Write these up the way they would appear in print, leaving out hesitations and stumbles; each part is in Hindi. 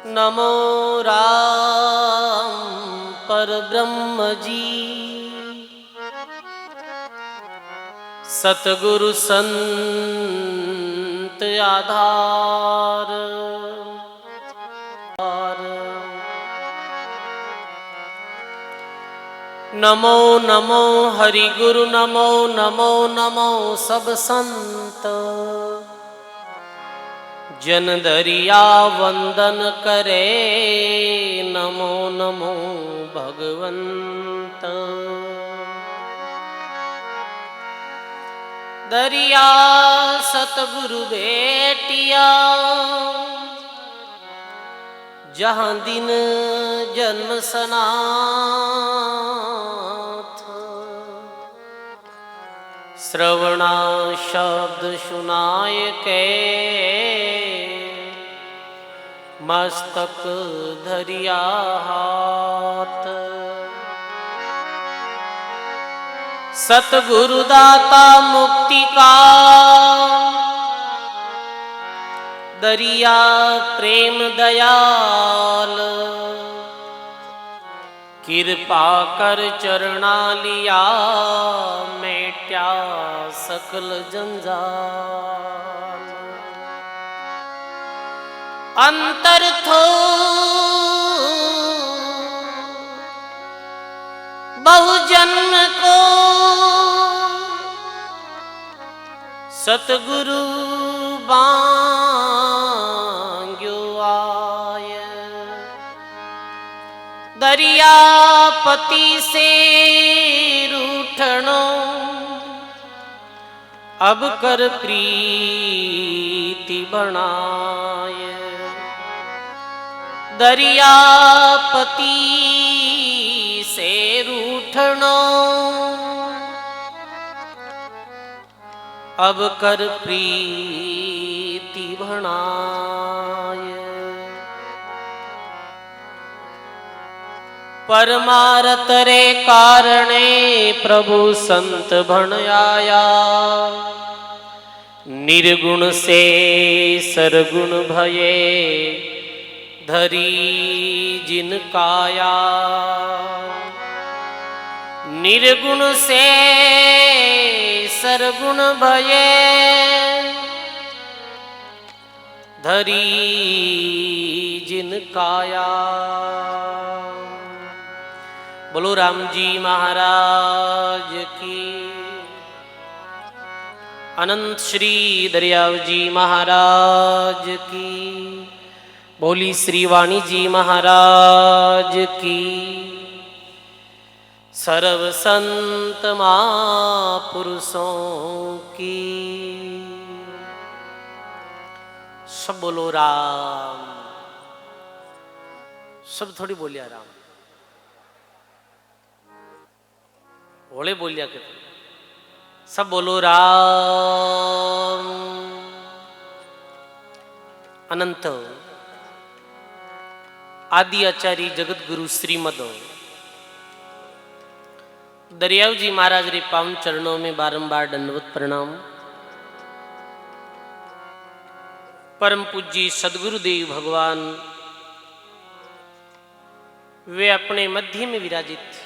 नमो राम परब्रह्म जी। सतगुरु संत आधार। नमो नमो हरि गुरु नमो नमो नमो सब संत। जन दरिया वंदन करे नमो नमो भगवंत। दरिया सतगुरु बेटिया जहाँ दिन जन्म सनाथ। श्रवणा शब्द सुनाय के मस्तक धरिया हाथ। सतगुरु दाता मुक्ति का दरिया प्रेम दयाल। कृपा कर चरणा लिया मेट्या सकल जंजाल। अंतर थो बहुजन्म को सतगुरु बांग्यो आय। दरियापति से रूठनो अब कर प्रीति बनाय। दरियापति से रूठनो अब कर प्रीति बनाय। परमारत रे कारणे प्रभु संत भण आया। निर्गुण से सरगुण भये धरी जिन काया। निर्गुण से सरगुण भये धरी जिन काया। बोलो राम जी महाराज की। अनंत श्री दरियाव जी महाराज की। बोली श्री वाणी जी महाराज की। सर्व संत महापुरुषों की। सब बोलो राम। सब थोड़ी बोलिया राम, होले बोलिया के सब बोलो राम। अनंत आदि आचार्य जगत गुरु श्रीमद दरियाव जी महाराज रे पावन चरणों में बारंबार दंडवत प्रणाम। परम पूज्य सदगुरुदेव भगवान वे अपने मध्य में विराजित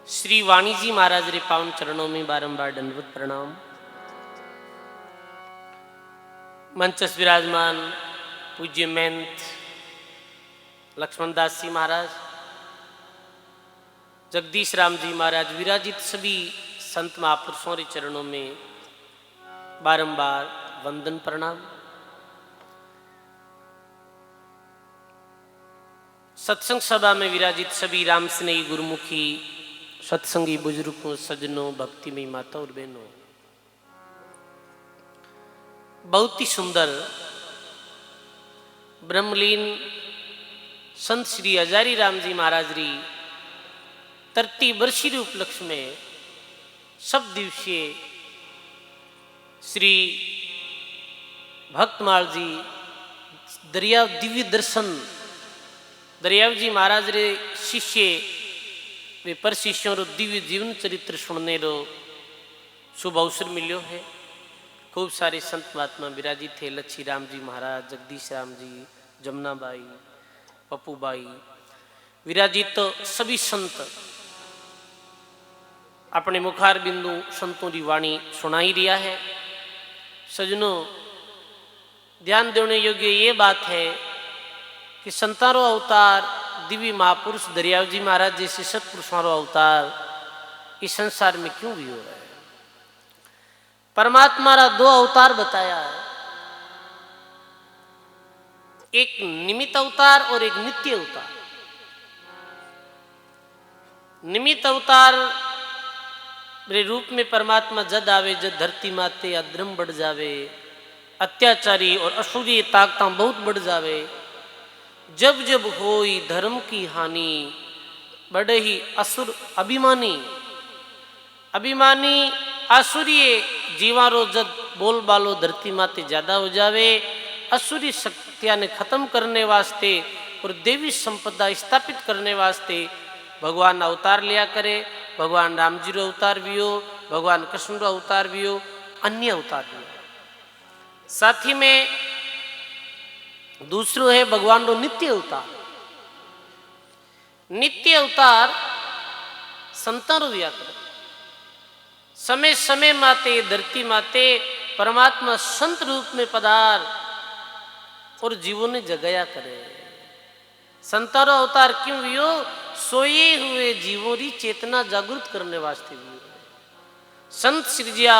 श्री वाणी जी महाराज रे पावन चरणों में बारंबार दंडवत प्रणाम। मंचस विराजमान पूज्य महंत लक्ष्मण दास जी महाराज, जगदीश राम जी महाराज विराजित सभी संत महापुरुषों के चरणों में बारंबार वंदन प्रणाम। सत्संग सभा में विराजित सभी राम स्नेही गुरुमुखी सत्संगी बुजुर्गों सज्जनों भक्तिमयी माता और बहनों, बहुत ही सुंदर ब्रह्मलीन संत श्री हजारी राम जी महाराज री 30 वर्षीय उपलक्ष्य में सब दिवसीय श्री भक्तमाल जी दरियाव दिव्य दर्शन दरियाव जी महाराज रे शिष्य वे पर शिष्यों रो दिव्य जीवन चरित्र सुनने रो शुभ अवसर मिलो है। खूब सारे संत महात्मा विराजित थे। लच्छी राम जी महाराज, जगदीश राम जी, जमुनाबाई, पप्पूबाई, विराजित सभी संत अपने मुखार बिंदु संतों की वाणी सुना ही रिया है। सजनों, ध्यान देने योग्य ये बात है कि संतारो अवतार दिव्य महापुरुष दरियाव जी महाराज जैसे सत्पुरुषों अवतार इस संसार में क्यों भी हो रहा है? परमात्मा रा दो अवतार बताया है, एक निमित्त अवतार और एक नित्य अवतार। निमित्त अवतार रे रूप में परमात्मा जद आवे, जद धरती माते अधर्म बढ़ जावे, अत्याचारी और असुरी ताकत बहुत बढ़ जावे, जब जब होई धर्म की हानि, बड़े ही असुर अभिमानी आसुरीय जीवारो जब बोल बालो धरती माते ज्यादा हो जावे, असुरी शक्तियां ने खत्म करने वास्ते और देवी संपदा स्थापित करने वास्ते भगवान अवतार लिया करे। भगवान राम जी रो अवतार भी हो, भगवान कृष्ण रो अवतार भी हो, अन्य अवतार भी हो। साथ ही में दूसरो है भगवान रो नित्य अवतार। नित्य अवतार संतां रो दिया करे। समय समय माते धरती माते परमात्मा संत रूप में पधार और जीवों ने जगाया करे। संतारो अवतार क्यों भी हो? सोए हुए जीवों की चेतना जागृत करने वास्ते भी हो। संत सिरजिया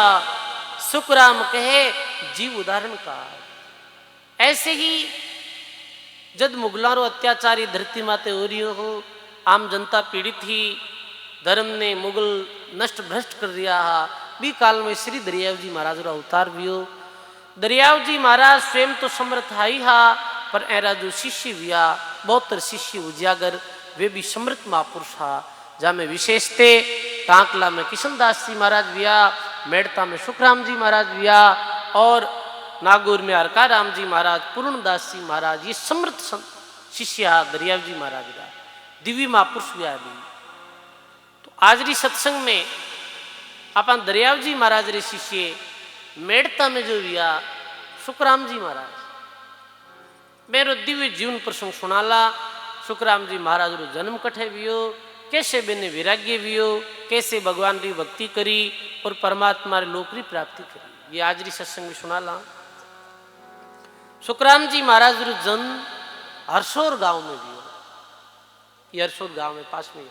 सुखराम कहे जीव उदाहरण का। ऐसे ही जब मुगलारो अत्याचारी धरती माते हो रही हो, आम जनता पीड़ित ही, धर्म ने मुगल नष्ट भ्रष्ट कर दिया भी काल में श्री दरियाव जी महाराज रो अवतार भी हो। दरियाव जी महाराज स्वयं तो समर्थ हाई हा, पर ऐरा जो शिष्य विया बहुत शिष्य उजागर वे भी समर्थ महापुरुष हा। जहाँ में विशेषते कांकला में किशनदास जी महाराज विया, मेड़ता में सुखराम जी महाराज विया और नागौर में हरका राम जी महाराज, पूर्णदास जी महाराज, ये समर्थ शिष्य हा दरियाव जी महाराज का, दिव्य महापुरुष विया भी। तो आज री सत्संग में अपन दरियाव जी महाराज रे शिष्य मेड़ता में जो विया सुखराम जी महाराज, मेरो दिव्य जीवन प्रसंग सुनाला। सुखराम जी महाराज रो जन्म कठे वियो, कैसे बेने वैराग्य वियो, कैसे भगवान की भक्ति करी और परमात्मा रे लोकरी प्राप्ति करी, ये आज री सत्संग में सुनाला। सुखराम जी महाराज रो जन्म हरसोर गांव में वियो। ये हरसोर गांव में पास में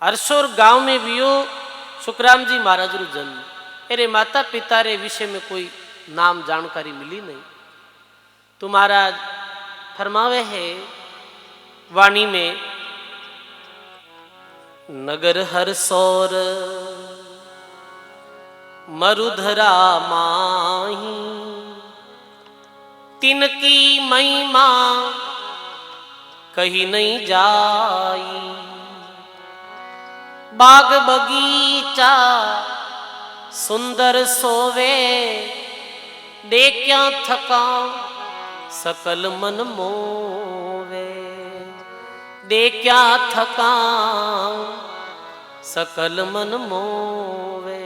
हरसोर गांव में वियो सुखराम जी महाराज रो जन्म। अरे माता पिता रे विषय में कोई नाम जानकारी मिली नहीं। तो महाराज फरमावे है वाणी में, नगर हरसौर मरुधरा माही, तिनकी महिमा कही नहीं जाई, बाग बगीचा सुंदर सोवे, देख्या थका सकल मन मोवे, देख्या थका सकल मन मोवे।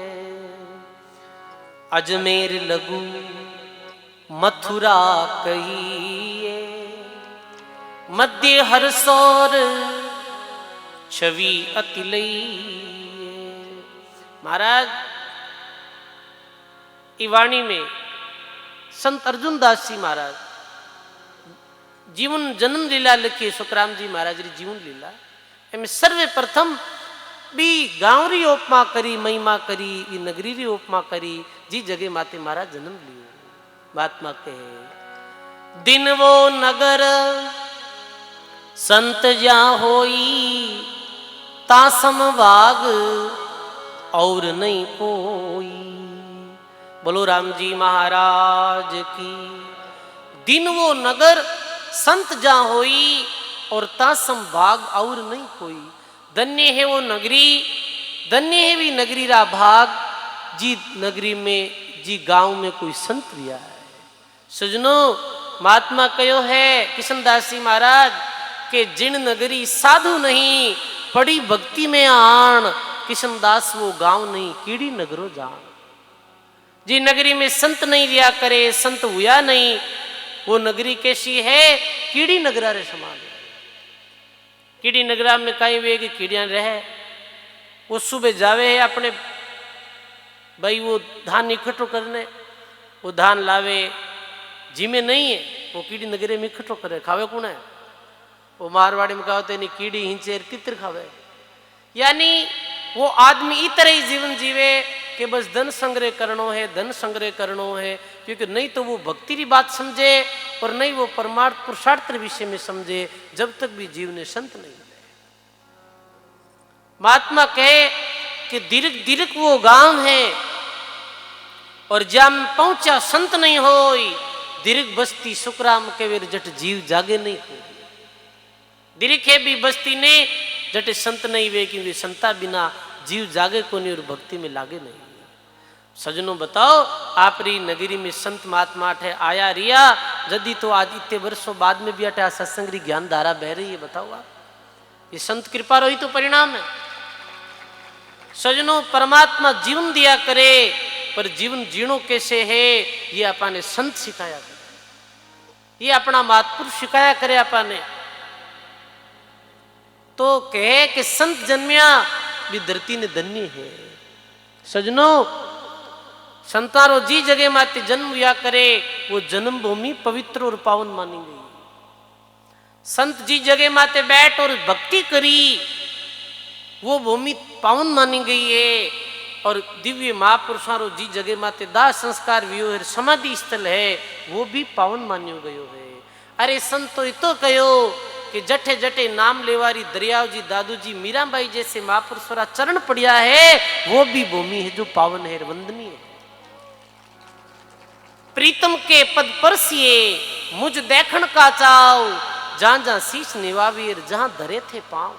अजमेर लगू मथुरा कहिए, मध्य हरसौर छवि अति लइए। महाराज इवाणी में संत अर्जुन दास जी महाराज जीवन जन्म लीला लिखी। सुखराम जी महाराज री जीवन लीला एम सर्वप्रथम भी गांव री उपमा करी, महिमा करी, नगरी री उपमा करी, जी जगह माते महाराज जन्म लियो। महात्मा कहे दिन वो नगर संत जा होई, तासम बाग और नहीं कोई। बोलो राम जी महाराज की। दिन वो नगर संत जा होई और तासम भाग और नहीं कोई। धन्य है वो नगरी, धन्य है भी नगरी रा भाग, जी नगरी में जी गांव में कोई संत रिया है। सजनों, महात्मा कयो है किशनदास जी महाराज के जिन नगरी साधु नहीं, पड़ी भक्ति में आन, किशनदास वो गांव नहीं कीड़ी नगरो जान। जी नगरी में संत नहीं रिया करे, संत हुआ नहीं, वो नगरी कैसी है? कीड़ी नगरा रे समान है। कीड़ी नगरा में कहीं वे की कीड़ियां रहे, वो सुबह जावे है अपने भाई वो धान इकट्ठो करने, वो धान लावे, जिमे नहीं है वो कीड़ी नगरे में इकट्ठो करे, खावे कौन है? वो मारवाड़ी में कहते नहीं कीड़ी हिंचेर तितर खावे। यानी वो आदमी इस तरह ही जीवन जीवे कि बस धन संग्रह करनो है, धन संग्रह करनो है, क्योंकि नहीं तो वो भक्ति की बात समझे और नहीं वो परमार्थ पुरुषार्थ विषय में समझे, जब तक भी जीव ने संत नहीं मिले। महात्मा कहे कि दीर्घ दीर्घ वो गांव है और जम पहुंचा संत नहीं होई, दीर्घ बस्ती सुखराम के वीर जट जीव जागे नहीं हो। दीर्घ है भी बस्ती ने जटे संत नहीं वे, क्योंकि संता बिना जीव जागे को नहीं और भक्ति में लागे नहीं। सजनों बताओ, आपरी नगरी में संत महात्मा है आया रिया, यदि तो आज इतने वर्षों बाद में भी अटा सत्संग की ज्ञान धारा बह रही है, बताओ आप, ये संत कृपा रही तो परिणाम है। सजनों, परमात्मा जीवन दिया करे, पर जीवन जीणो कैसे है ये अपने संत सिखाया करे, ये अपना महापुरुष सिखाया करे अपने। तो कहे कि संत जन्मिया भी धरती ने धन्य है। सजनों, संतारो जी जगह माते जन्म हुआ करे, वो जन्म भूमि पवित्र और पावन मानी गई। संत जी जगह माते बैठ और भक्ति करी, वो भूमि पावन मानी गई है। और दिव्य महापुरुषारो जी जगह माते दाह संस्कार व्यूह समाधि स्थल है, वो भी पावन मान्यो गयो है। अरे संतो इतो कहो कि जठे जठे नाम लेवारी दरियाव जी, दादू जी, मीराबाई जैसे महापुरुषों चरण पड़िया है, वो भी भूमि है जो पावन है, वंदनीय है। प्रीतम के पद परसिए मुझ देखण का चाव, जहां जहां शीश निवावीर जहां धरे थे पांव।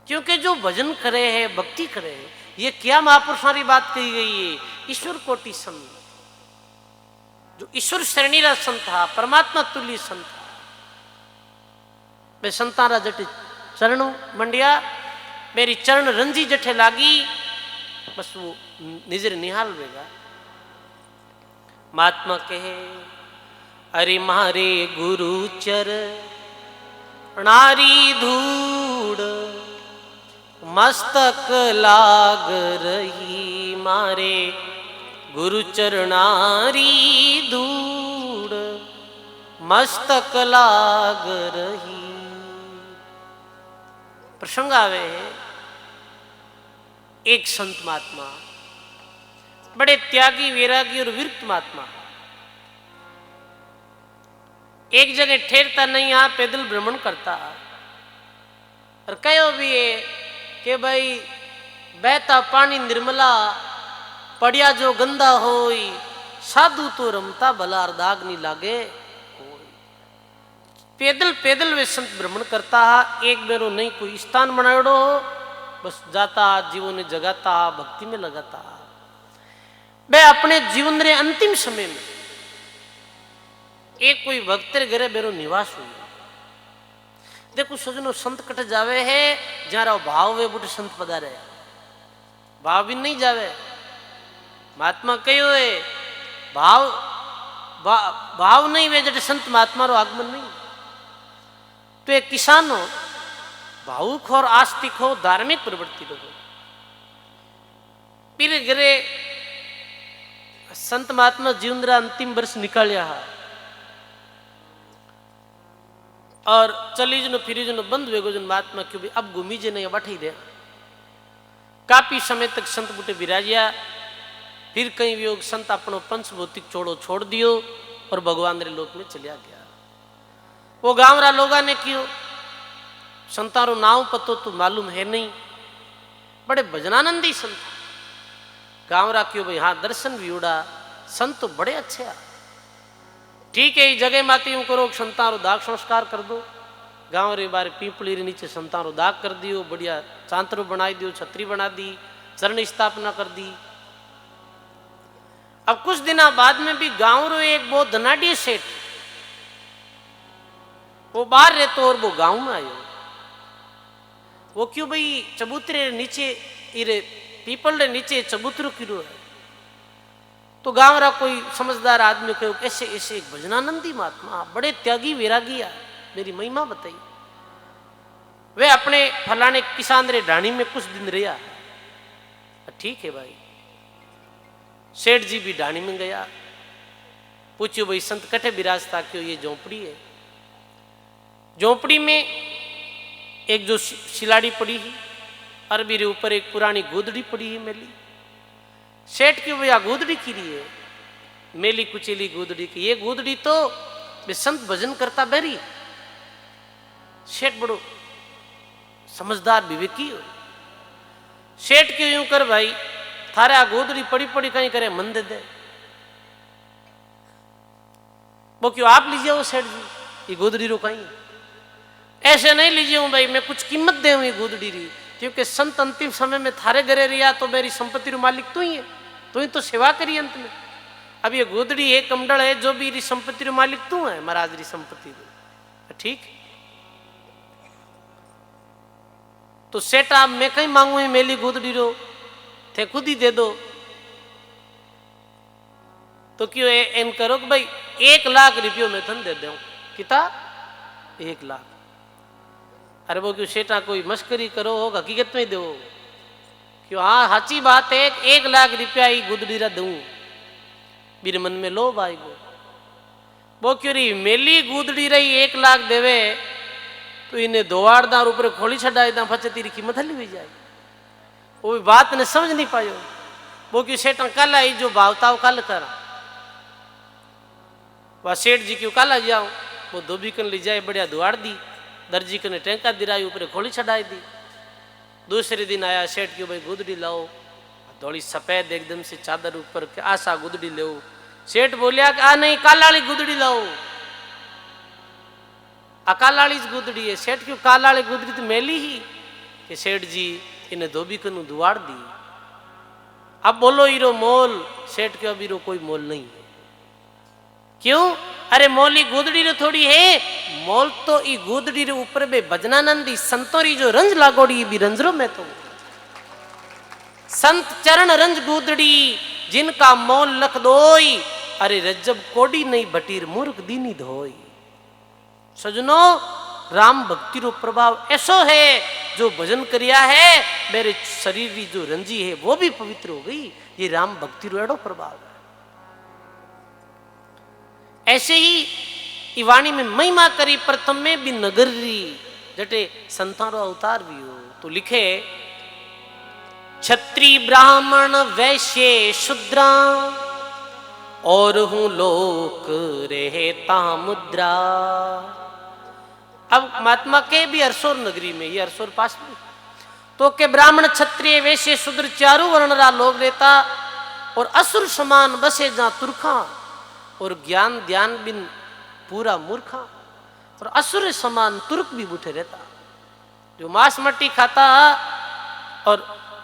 क्योंकि जो भजन करे है, भक्ति करे है, ये क्या महापुरुषों की बात कही गई है? ईश्वर कोटि संत, जो ईश्वर श्रेणी रा संत था, परमात्मा तुल्य संत था, वे संतारा जटे चरणों मंडिया, मेरी चरण रंजी जठे लागी, बस वो निजर निहाल वेगा। महात्मा कहे, अरे मारे गुरु चरणारी धूड़ मस्तक लाग रही, मारे गुरु चरणारी धूड़ मस्तक लाग रही। प्रसंग आवे, एक संत महात्मा, बड़े त्यागी वैरागी और विरक्त महात्मा, एक जगह ठहरता नहीं, यहां पैदल भ्रमण करता और कहो भी है कि भाई बहता पानी निर्मला, पड़िया जो गंदा होई, साधु तो रमता भला दाग नहीं लागे। पैदल पैदल वे संत भ्रमण करता, एक बेरो नहीं कोई स्थान बनाड़ो, बस जाता जीवन ने जगाता, भक्ति में लगाता। वे अपने जीवन रे अंतिम समय में एक कोई भक्त रे घरे बेरो निवास हुई। देखो सजनो, संत कट जावे है जहां भाव वे बुढ़े संत पधारे, भाव भी नहीं जावे। महात्मा कहो है भाव भाव नहीं वे जटे संत महात्मा रो आगमन नहीं। तो एक किसान हो, भावुक हो और आस्तिक हो, धार्मिक प्रवृत्ति हो, फिर घरे संत महात्मा जीवन रा अंतिम वर्ष निकालिया और चली जनो फिरी जनो बंद वेगो जन महात्मा क्यों भी अब घूमी जे नहीं बैठी दे। काफी समय तक संत बूटे विराजिया, फिर कहीं वियोग संत अपनो पंच भौतिक छोड़ो छोड़ दियो और भगवान रे लोक में चलिया गया। वो गांव रा लोगा ने क्यों संतारो नाव पतो तो मालूम है नहीं, बड़े भजनानंदी संत गांव रा क्यों भाई, हाँ दर्शन भी उड़ा, संत तो बड़े अच्छे आ। ठीक है, जगह माती यूं करो संतारो दाग संस्कार कर दो, गांव रे बारे पीपली रे नीचे संतारो दाग कर दियो, बढ़िया चांतरो बनाई दियो, छतरी बना दी, चरण स्थापना कर दी। अब कुछ दिना बाद में भी गांव रो एक बहुत धनाढ़ी सेठ, वो बाहर रहते और वो गांव में आयो। वो क्यों भाई चबूतरे नीचे, इरे पीपल रे नीचे चबूतरो किरो है। तो गांव रा कोई समझदार आदमी कहो ऐसे ऐसे एक भजनानंदी महात्मा बड़े त्यागी वैरागी आ, मेरी महिमा बताई। वे अपने फलाने किसान रे ढाणी में कुछ दिन रहा। ठीक है भाई। सेठ जी भी ढाणी में गया, पूछो भाई संत कटे विराजता क्यों? ये झोंपड़ी है। झोंपड़ी में एक जो शिलाड़ी पड़ी है, अरबी रे ऊपर एक पुरानी गोदड़ी पड़ी है मेली। सेठ क्यों भैया गोदड़ी की रही है? मेली कुचेली गोदड़ी की। ये गोदड़ी तो वे संत भजन करता बेरी। सेठ बड़ो समझदार विवेकी हो। सेठ क्यों यूं कर भाई, थारे आ गोदड़ी पड़ी पड़ी कहीं करे मन दे दे। वो क्यों आप लीजिए वो सेठ जी, ये गोदड़ी रो कहीं ऐसे नहीं लीजिए हूं भाई, मैं कुछ कीमत दे ये गोदड़ी री, क्योंकि संत अंतिम समय में थारे घरे रिया तो मेरी संपत्ति रो मालिक तू ही है, तू ही तो सेवा करी अंत में। अब ये गोदड़ी है कमडल है, जो भी री संपत्ति रो मालिक तू है, महाराज री संपत्ति रो। ठीक। तो सेठ आप मैं कहीं मांगू मेली गोदड़ी रो, थे खुद ही दे दो। तो क्यों इन करो कि भाई 1 लाख रुपये में थन दे दूं। किता 1 लाख? अरे वो क्यों सेठा कोई मस्करी करो, हकीकत में दो क्यों? हाँ साची बात है, 1 लाख रुपया ही गुदड़ी रा दूं। मेरे मन में लोभ आएगो। वो क्यों रही मेली गुदड़ी रही 1 लाख देवे तो इन्हें दोवारदार ऊपर खोली छड़ाए दा फचे तेरी कीमत हली हुई जाए। वो भी बात ने समझ नहीं पायो। वो क्यों सेठ कल आई जो भावताव कल कर, वह सेठ जी क्यों कल आ जाओ। वो धोबी कन ले जाए बढ़िया दुआड़ दी, दर्जी कने टेंका दिराई ऊपर खोली छड़ाई दी। दूसरे दिन आया सेठ क्यों भाई गुदड़ी लाओ, थोड़ी सफेद एकदम से चादर ऊपर के आशा गुदड़ी ले। सेठ बोलिया कि आ नहीं कालाली गुदड़ी लाओ, अकालाली गुदड़ी है। सेठ क्यों कालाली गुदड़ी तो मेली ही कि सेठ जी इन्हें धोबी कनु दुआड़ दी। अब बोलो हीरो मोल, सेठ क्यों अब हीरो कोई मोल नहीं है। क्यों? अरे मोली गोदड़ी रे थोड़ी है, मोल तो ई गोदड़ी रे ऊपर बे भजनानंदी संतोरी जो रंज लागोड़ी भी रंजरो में तो संत चरण रंज गोदड़ी जिनका मोल लख दोई। अरे रज्जब कोडी नहीं भटीर मूर्ख दीनी धोई। सजनो राम भक्ति रो प्रभाव ऐसो है, जो भजन करिया है मेरे शरीर की जो रंजी है वो भी पवित्र हो गई। ये राम भक्ति रो एडो प्रभाव है। ऐसे ही इवाणी में महिमा करी प्रथम में भी नगरी जटे संतान अवतार भी हो। तो लिखे क्षत्रिय ब्राह्मण वैश्य शूद्रा और हूं लोक रहता मुद्रा। अब महात्मा के भी हरसोर नगरी में, ये हरसोर पास में, तो के ब्राह्मण क्षत्रिय वैश्य शूद्र चारों वर्ण रा लोग रहता और असुर समान बसे जहां तुरखा और ज्ञान ध्यान बिन पूरा मूर्खा। और असुर समान तुर्क भी बूठे रहता जो मांस मट्टी खाता और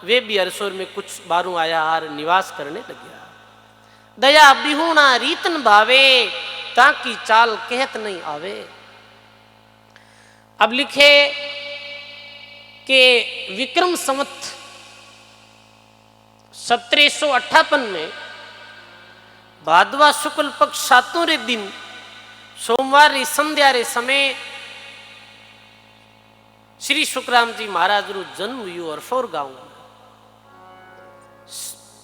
वे भी हरसोर में कुछ बारू आया हार निवास करने लगे। दया बिहुणा रीतन भावे ताकि चाल कहत नहीं आवे। अब लिखे कि विक्रम संवत 1758 में भादवा शुक्ल पक्ष 7वें रे दिन सोमवार री संध्या रे समय श्री सुखराम जी महाराज रो जन्म हुयो हरसोर गांव में।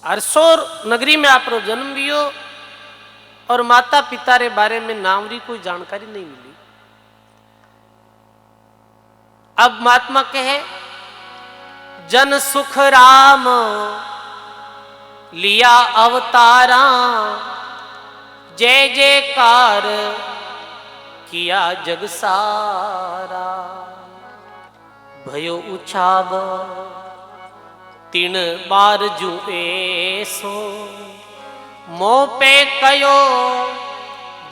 हरसोर नगरी में आप रो जन्म हुयो और माता पिता रे बारे में नाम री कोई जानकारी नहीं मिली। अब महात्मा कहे जन सुख राम लिया अवतारा जय जयकार किया जग सारा। भयो उछाब तीन बार जुएसो मोह पे कयो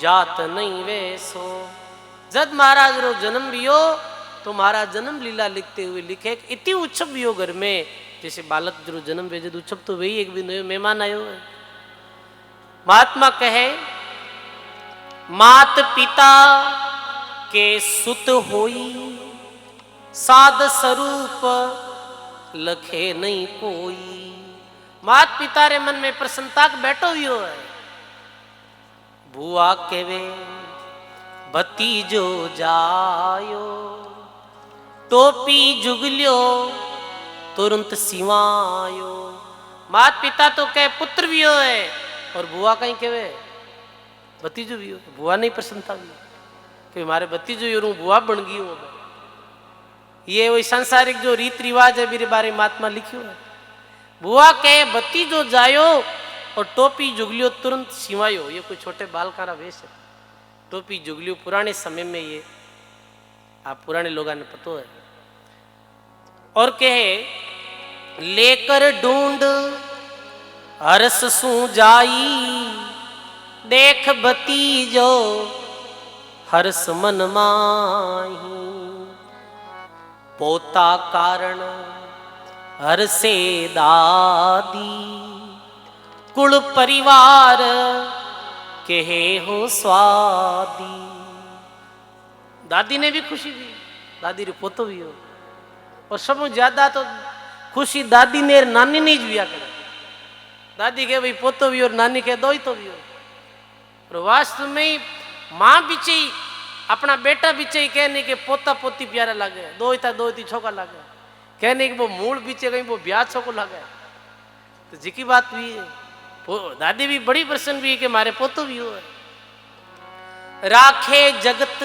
जात नहीं वेसो। जब महाराज रो जन्म लियो तो महाराज जन्म लीला लिखते हुए लिखे इति उत्सव भी हो घर में, जैसे बालक जो जन्म भेजे उत्सव तो वही एक भी नयो मेहमान आयो है। महात्मा कहे मात पिता के सुत होई साध स्वरूप लखे नहीं कोई। मात पिता रे मन में प्रसन्नता बैठो हुई है। बुआ केवे भतीजो जायो, टोपी जुगलियो तुरंत सिवायो। मात पिता तो कहे पुत्र भी हो है, और बुआ कहीं कहे भतीजो भी हो। बुआ नहीं प्रसन्नता भी कि हमारे भतीजो ही बुआ बन गई हो। ये वही सांसारिक जो रीत रिवाज है मेरे बारे में महात्मा लिखियो है। बुआ कहे भतीजो जायो और टोपी जुगलियो तुरंत सिवायो। ये कोई छोटे बालका का वेश है। टोपी जुगलियो पुराने समय में ये आप पुराने लोगों ने पता है। और कहे लेकर ढूंढ हरस सू जाई, देख भतीजो हरस मन माही। पोता कारण हरसे दादी, कुल परिवार कहे हो स्वादी। दादी ने भी खुशी दी, दादी रे पोतो भी हो। और सब ज्यादा तो खुशी दादी ने नानी ने जुआ करे। दादी के भाई पोतो भी और नानी के दो ही तो भी हो। और वास्तव में माँ पीछे अपना बेटा पीछे कहने के पोता पोती प्यारा लगे, दो ही छोका लगे। कहने के वो मूल पीछे कहीं वो ब्याह छोको लगे। तो जी की बात भी है। दादी भी बड़ी प्रसन्न भी है कि हमारे पोतो भी हो। राखे जगत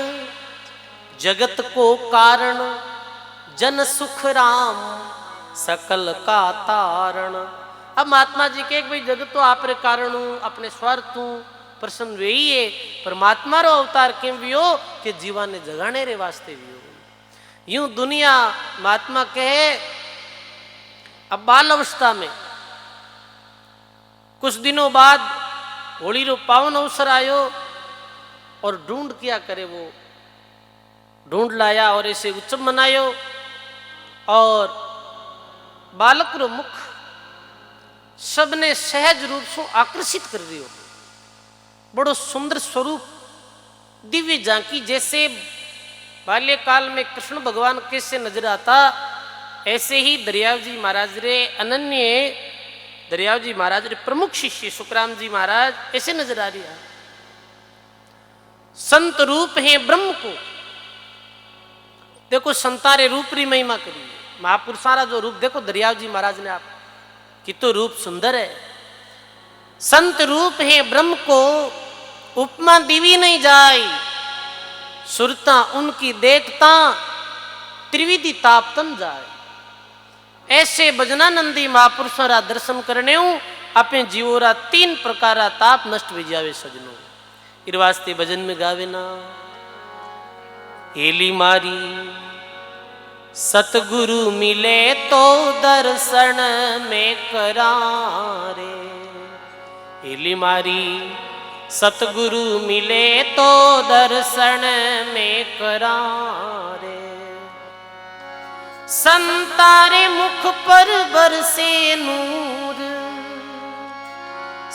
जगत को कारण, जन सुख राम सकल का तारण। अब महात्मा जी के भाई जगत तो आप रे कारण हूं, अपने स्वार्थ हूं प्रसन्न वे ही है। परमात्मा रो अवतार क्यों भी हो कि जीवा ने जगाने रे वास्ते भी हो। यूं दुनिया महात्मा कहे अब बाल अवस्था में कुछ दिनों बाद होली रो पावन अवसर आयो और ढूंढ किया करे। वो ढूंढ लाया और ऐसे उत्सव मनायो और बालक रो मुख सबने सहज रूप से आकर्षित कर दियो। बड़ो सुंदर स्वरूप दिव्य झांकी जैसे बाल्यकाल में कृष्ण भगवान कैसे नजर आता, ऐसे ही दरियाव जी महाराज रे अनन्य दरियाव जी महाराज रे प्रमुख शिष्य सुखराम जी महाराज ऐसे नजर आ रही है। संत रूप है ब्रह्म को देखो, संतारे रूप री महिमा करी। महापुरुषारा जो रूप देखो दरियाव जी महाराज ने, आप कि तो रूप सुंदर है। संत रूप है ब्रह्म को उपमा दीवी नहीं जाए, सुरता उनकी देखता त्रिविधि ताप तन जाए। ऐसे भजनानंदी महापुरुषों दर्शन करने हूं अपने जीवोरा 3 प्रकार ताप नष्ट हो जावे सजनो। इर वास्ते भजन में गावे ना, हेली मारी सतगुरु मिले तो दर्शन में करारे। हेली मारी सतगुरु मिले तो दर्शन में करारे। संतारे मुख पर बरसे नूर,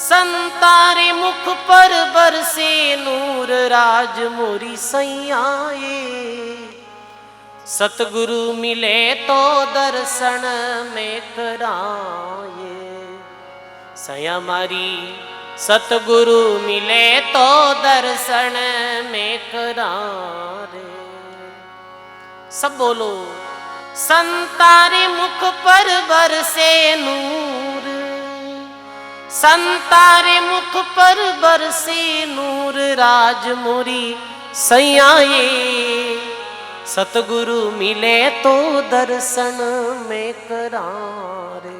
संतारे मुख पर बरसे नूर, राज मोरी सैयाए। सतगुरु मिले तो दर्शन में कराए। सया मारी सतगुरु मिले तो दर्शन में करारे। सब बोलो, संतारे मुख पर बरसे नूर, संतारे मुख पर बरसे नूर, राज मोरी सैयाए। सतगुरु मिले तो दर्शन में करारे।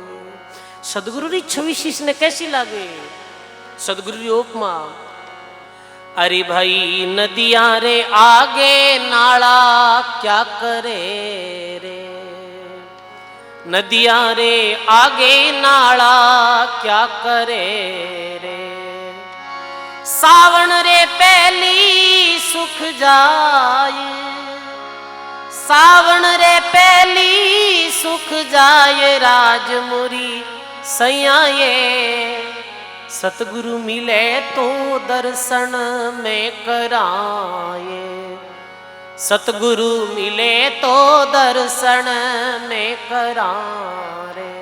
सदगुरु री छवि शिष्य ने कैसी लागे? सदगुरु री उपमा, अरे भाई नदियां रे आगे नाला क्या करे रे। नदियां रे आगे नाला क्या करे रे। सावन रे पहली सुख जाए, सावन रे पहली सुख जाए, राज मोरी सैयाए। सतगुरु मिले तो दर्शन में कराए। सतगुरु मिले तो दर्शन में करारे।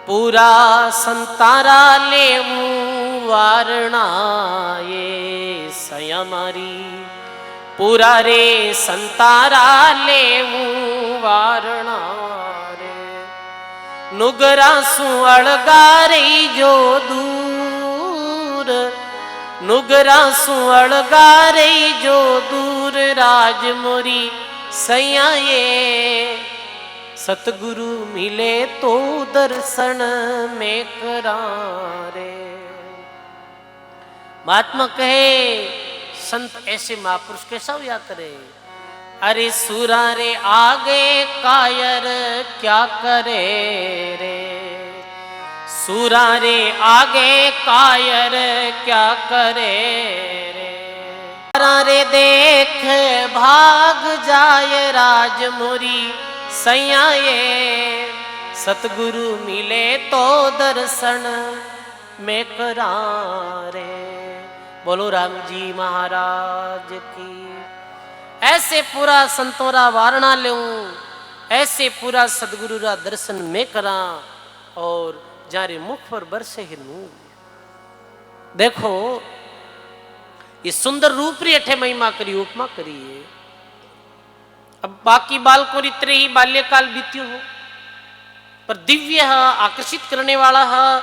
पूरा संतारा ले वारणा ये सया मारी पूरा रे संतारा ले वारणा रे नुगरा सु अड़गा रही जो दूर नुगरा सु अड़गा रही जो दूर राज मोरी सैया ये सतगुरु मिले तो दर्शन में करा रे। महात्मा कहे संत ऐसे महापुरुष कैसा हुआ करे। अरे सुरा रे आगे कायर क्या करे रे सुरा रे आगे कायर क्या करे रे रे देख भाग जाए राज मोरी सैया ये सतगुरु मिले तो दर्शन में करा रे। बोलो राम जी महाराज की। ऐसे पूरा संतोरा वारणा लेऊं ऐसे पूरा सदगुरु रा दर्शन में करा और जारे मुख पर बरसे हिनू। देखो ये सुंदर रूप री अठे महिमा करी उपमा करी है। अब बाकी बालकों इतने ही बाल्यकाल बीत्यो हो पर दिव्य है आकर्षित करने वाला है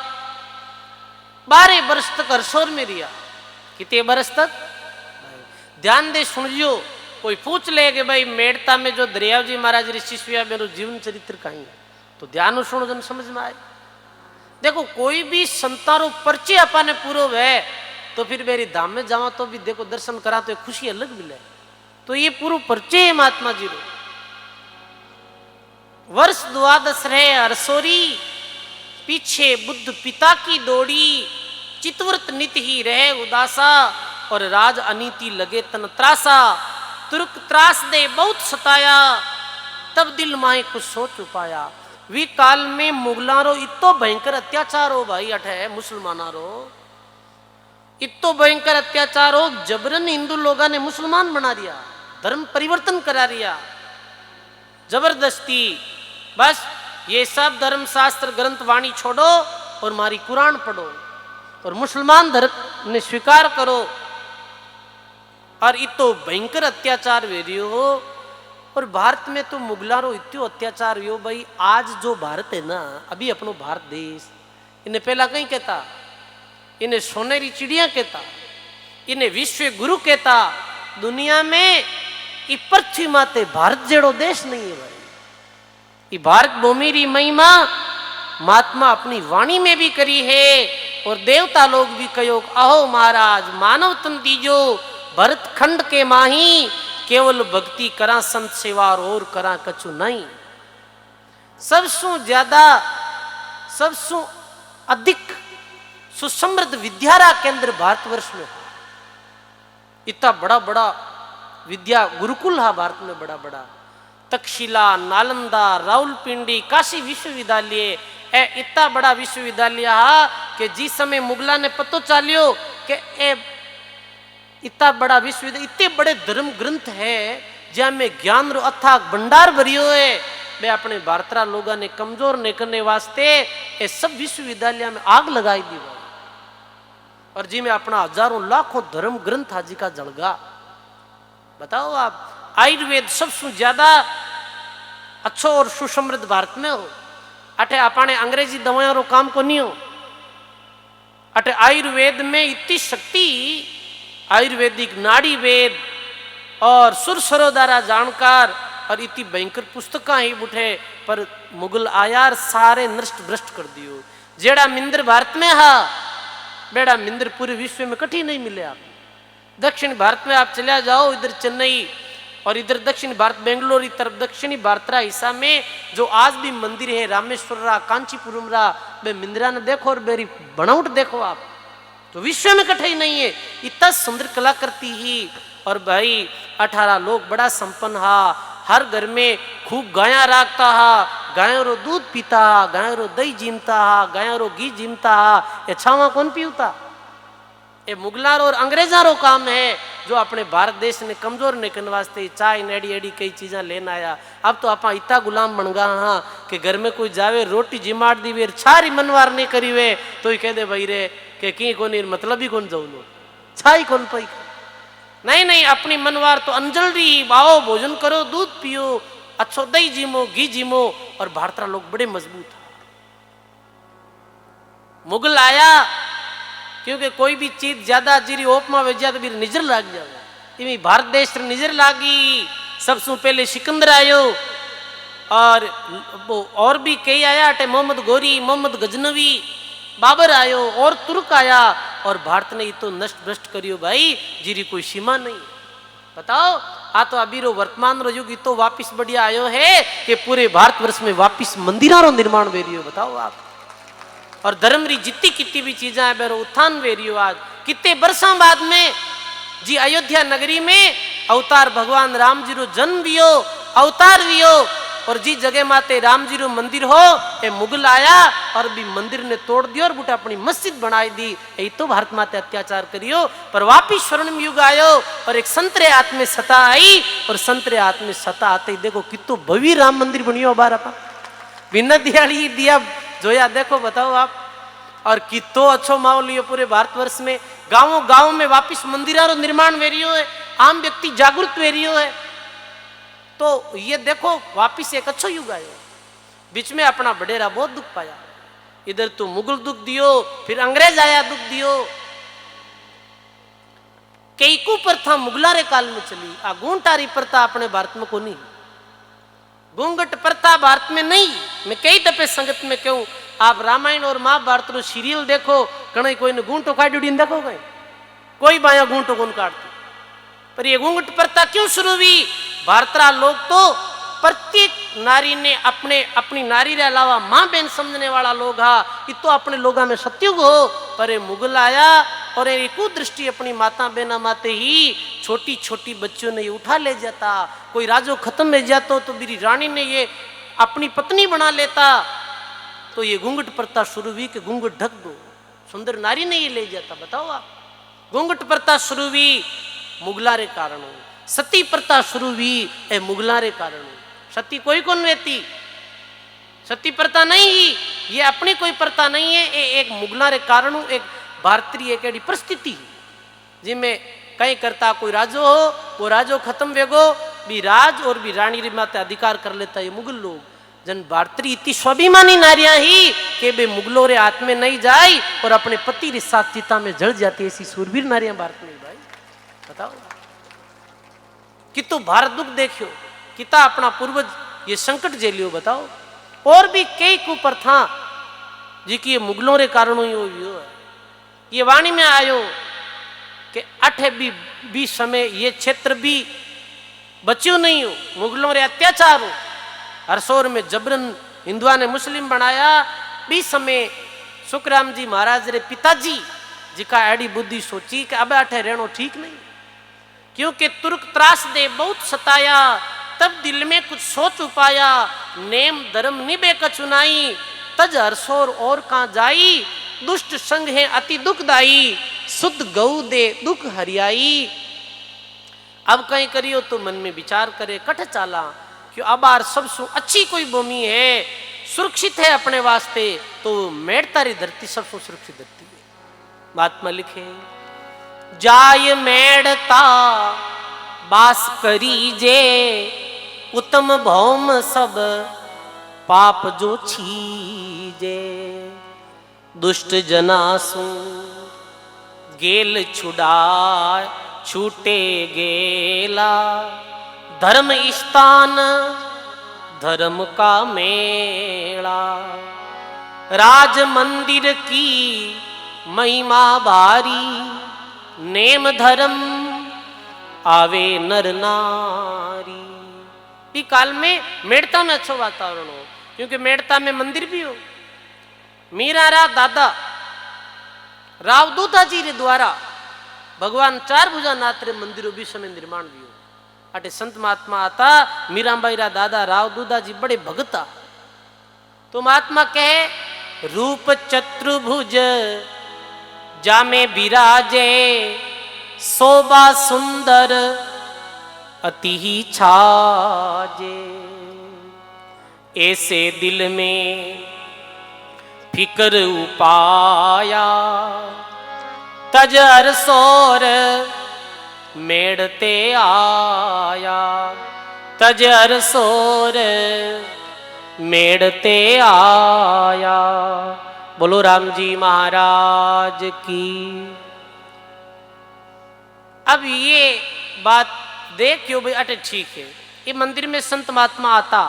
12 वर्ष तक हर्षोर में रिया। कितने वर्ष तक ध्यान दे सुनियो। कोई पूछ ले कि भाई मेड़ता में जो दरियाव जी महाराज ऋषि हुआ मेरे जीवन चरित्र कहीं तो ध्यान सुनो जन समझ में आए। देखो कोई भी संतारो परिचय अपने पूरो है तो फिर मेरी धाम में जावा तो भी देखो दर्शन करा तो एक खुशी अलग मिले। तो ये पूरा परिचय है महात्मा जी रो। वर्ष 12 रहे हरसोरी पीछे बुद्ध पिता की दौड़ी चितव्रत नित ही रहे उदासा और राज अनीति लगे तन त्रासा तुर्क त्रास दे बहुत सताया तब दिल माए कुछ सोच उपाया। वी काल में मुगलारो इतो भयंकर अत्याचार हो भाई अठे मुसलमानारो इतो भयंकर अत्याचार हो जबरन हिंदू लोगों ने मुसलमान बना दिया धर्म परिवर्तन करा दिया जबरदस्ती। बस ये सब धर्म शास्त्र ग्रंथ वाणी छोड़ो और मारी कुरान पढ़ो और मुसलमान धर्म ने स्वीकार करो। और इतो भयंकर अत्याचार वेरियो और भारत में तो मुगलारो इतो अत्याचार हुयो भाई। आज जो भारत है ना अभी अपनो भारत देश इन्हें पहला कहीं कहता इन्हें सोनेरी चिड़िया कहता इन्हें विश्व गुरु कहता। दुनिया में ये पृथ्वी माते भारत जेड़ो देश नहीं है भाई। ये भारत भूमि री महिमा महात्मा अपनी वाणी में भी करी है और देवता लोग भी कहो अहो महाराज मानव तन दीजो भरत खंड के माही केवल भक्ति करा संत सेवा और करा कछु नहीं। सबसु ज्यादा सबसु अधिक सुसमृद्ध विद्यारा केंद्र भारतवर्ष में हो। इतना बड़ा बड़ा विद्या गुरुकुल है भारत में बड़ा बड़ा तक्षशिला नालंदा रावलपिंडी काशी विश्वविद्यालय इतना बड़ा विश्वविद्यालय है कि जिस समय मुगला ने पतो चालियो कि इतना बड़ा विश्वविद्यालय इतने बड़े धर्म ग्रंथ है जहाँ में ज्ञान रो अथाक भंडार भरियो है वे अपने भारतरा लोगों ने कमजोर नहीं करने वास्ते ये सब विश्वविद्यालय में आग लगाई दी और जी में अपना हजारों लाखों धर्म ग्रंथ हाजी का जलगा। बताओ आप आयुर्वेद सबसे ज्यादा अच्छो और सुसमृद्ध भारत में हो। अटे अपने अंग्रेजी दवाओं रो काम को नहीं हो। अटे आयुर्वेद में इतनी शक्ति आयुर्वेदिक नाड़ी वेद और सुर सरोदारा जानकार और इतनी भयंकर पुस्तका ही उठे पर मुगल आयार सारे नष्ट भ्रष्ट कर दियो। जेड़ा मिंदर भारत में हा बेड़ा मिंदर पूरे विश्व में कठी नहीं मिले। आप दक्षिण भारत में आप चले जाओ इधर चेन्नई और इधर दक्षिण भारत बेंगलोर की तरफ दक्षिणी भारतरा हिस्सा में जो आज भी मंदिर है रामेश्वर रा कांचीपुरम रा बे मिंदरा ने देखो और मेरी बनावट देखो आप तो विश्व में कठिन नहीं है। इतना सुंदर कला करती ही और भाई 18 लोग बड़ा संपन्न हा हर घर में खूब गाया राखता हा गायों रो दूध पीता हा गायों रो दही जीमता हा गायों रो घी जीमता हा ये छावा कौन पीता। ये मुगलार और अंग्रेजा रो काम है जो अपने भारत देश ने कमजोर ने करने वास्ते चाय नेड़ी एड़ी कई चीज़ा लेना आया। अब तो आप इतना गुलाम बन गया हाँ कि घर में कोई जावे रोटी जिमाड़ दी वे छारी मनवार नहीं करी वे तो ही कह दे भाई रे कि की कोनी मतलब ही कौन जाऊ छाई कौन पाई। नहीं नहीं, अपनी मनवार तो अंजलरी बाओ भोजन करो दूध पियो अच्छो दही जीमो घी जीमो। और भारतीय लोग बड़े मजबूत है। मुगल आया क्योंकि कोई भी चीज ज्यादा जीरी ओप में वेजा तो नजर लाग जाएगा। इवी भारत देश नजर लागी। सबसे पहले सिकंदर आयो और वो और भी कई आया अटे मोहम्मद गोरी मोहम्मद गजनवी बाबर आयो और तुर्क आया। और भारत ने तो नष्ट भ्रष्ट करियो भाई जीरी कोई सीमा नहीं। बताओ आ तो अभी रो वर्तमान रो युग तो वापिस बढ़िया आयो है कि पूरे भारतवर्ष में वापिस मंदिरों रो निर्माण वेरियो। बताओ आप और धर्म री जितनी कितनी भी चीजें है बेरो उत्थान वेरियो। आज कितने बरसा बाद में जी अयोध्या नगरी में अवतार भगवान राम जी रो जन्म वियो अवतार वियो। और जी जगह माते राम जी रो मंदिर हो ये मुगल आया और भी मंदिर ने तोड़ दियो और बुटा अपनी मस्जिद बनाई दी। यही तो भारत माते अत्याचार करियो। पर वापिस स्वर्णिम युग आयो और एक संतरे हाथ में सत्ता आई और संतरे हाथ में सत्ता आते ही देखो कितो भव्य राम मंदिर बनियो बार अपा बिना दियाली दिया जोया देखो। बताओ आप और कितो अच्छो माहौल लियो पूरे भारतवर्ष में। गांवों गांव में वापिस मंदिरों निर्माण वेरियो है। आम व्यक्ति जागरूक वेरियो है। तो ये देखो वापिस एक अच्छो युग आयो। बीच में अपना बडेरा बहुत दुख पाया। इधर तो मुगल दुख दियो फिर अंग्रेज आया दुख दियो। कई को प्रथा मुगलारे काल में चली। आ गूंटारी प्रथा अपने भारत में को नहीं। घूंघट प्रथा भारत में नहीं। मैं कई दफे संगत में कहूं आप रामायण और महाभारत रो सीरियल देखो कहीं कोई ने घूंटो काट डी देखो गए कोई बाया घूंटो कौन काटती। पर ये घूंघट प्रथा क्यों शुरू हुई? भारतरा लोग तो प्रत्येक नारी ने अपने अपनी नारी के अलावा माँ बहन समझने वाला लोग हा। ये तो अपने लोगा में सत्युग हो। पर ये मुगल आया और एक कुदृष्टि अपनी माता बहना माते ही छोटी छोटी बच्चियों ने ये उठा ले जाता। कोई राजो खत्म हो जाता तो मेरी रानी ने ये अपनी पत्नी बना लेता। तो ये घूंघट प्रथा शुरू हुई कि घूंघट ढक दो सुंदर नारी ने ये ले जाता। बताओ आप घूंघट प्रथा शुरू हुई मुगलारे कारण। सती प्रथा शुरू हुई ए मुगलारे कारण। सती कोई कौन रहती सती प्रथा नहीं ही ये अपनी कोई प्रथा नहीं है। एक मुगलारे कारण एक भारतीय एक एडी परिस्थिति जिनमें कहीं करता कोई राजो हो वो राजो खत्म वेगो भी राज और भी रानी री माते अधिकार कर लेता ये मुगल लोग। जन भारतीय इतनी स्वाभिमानी नारियां ही के बे मुगलों रे हाथ में नहीं जाए और अपने पति के साथ चिता में जल जाती ऐसी सूरवीर नारियां भारत में भाई। बताओ कि तो भारत दुख देखियो किता अपना पूर्वज ये संकट झेलियो। बताओ और भी कई कुप्रथा जी की ये मुगलों रे कारण ही हो ये वाणी में आयो कि अठे भी समय ये क्षेत्र भी बच्चियों नहीं हो मुगलों रे अत्याचार हो। हरसोर में जबरन हिंदुआ ने मुस्लिम बनाया भी समय सुखराम जी महाराज रे पिताजी जी का एडी बुद्धि सोची कि अब अठे रहनो ठीक नहीं क्योंकि तुर्क त्रास दे बहुत सताया। तब दिल में कुछ सोच उपाया नेम धर्म निबे कचुनाई तज हरसोर और कहाँ जाई दुष्ट संग है अति दुखदाई शुद्ध गऊ दे दुख हरियाई। अब कहीं करियो तो मन में विचार करे कठ चाला क्यों अब आर सबसे अच्छी कोई भूमि है सुरक्षित है अपने वास्ते तो मेड़तारी धरती सबसे सुरक्षित धरती है। महात्मा लिखे जाय मेड़ता बास करी जे उत्तम भौम सब पाप जो छीजे दुष्ट जनासु गेल छुड़ा छूटे गेला धर्म स्थान धर्म का मेला राज मंदिर की महिमा भारी नेम धर्म आवे नर नारी। इस काल में मेड़ता में अच्छा वातावरण हो क्योंकि मेड़ता में मंदिर भी हो। मीरा रा दादा रावदूता जी रे द्वारा भगवान चार भुजा नाथ रे मंदिरों भी समय निर्माण भी हो। अटे संत महात्मा आता मीराबाई रा दादा रावदूता जी बड़े भगता तो महात्मा कहे रूप चतुर्भुज जामे बिराजे शोभा सुंदर अति ही छाजे, ऐसे दिल में फिकर उपाया, तज अरसोर मेड़ते आया, तज अरसोर मेड़ते आया। बोलो राम जी महाराज की। अब ये बात देखियो भाई, अटे ठीक है, ये मंदिर में संत महात्मा आता,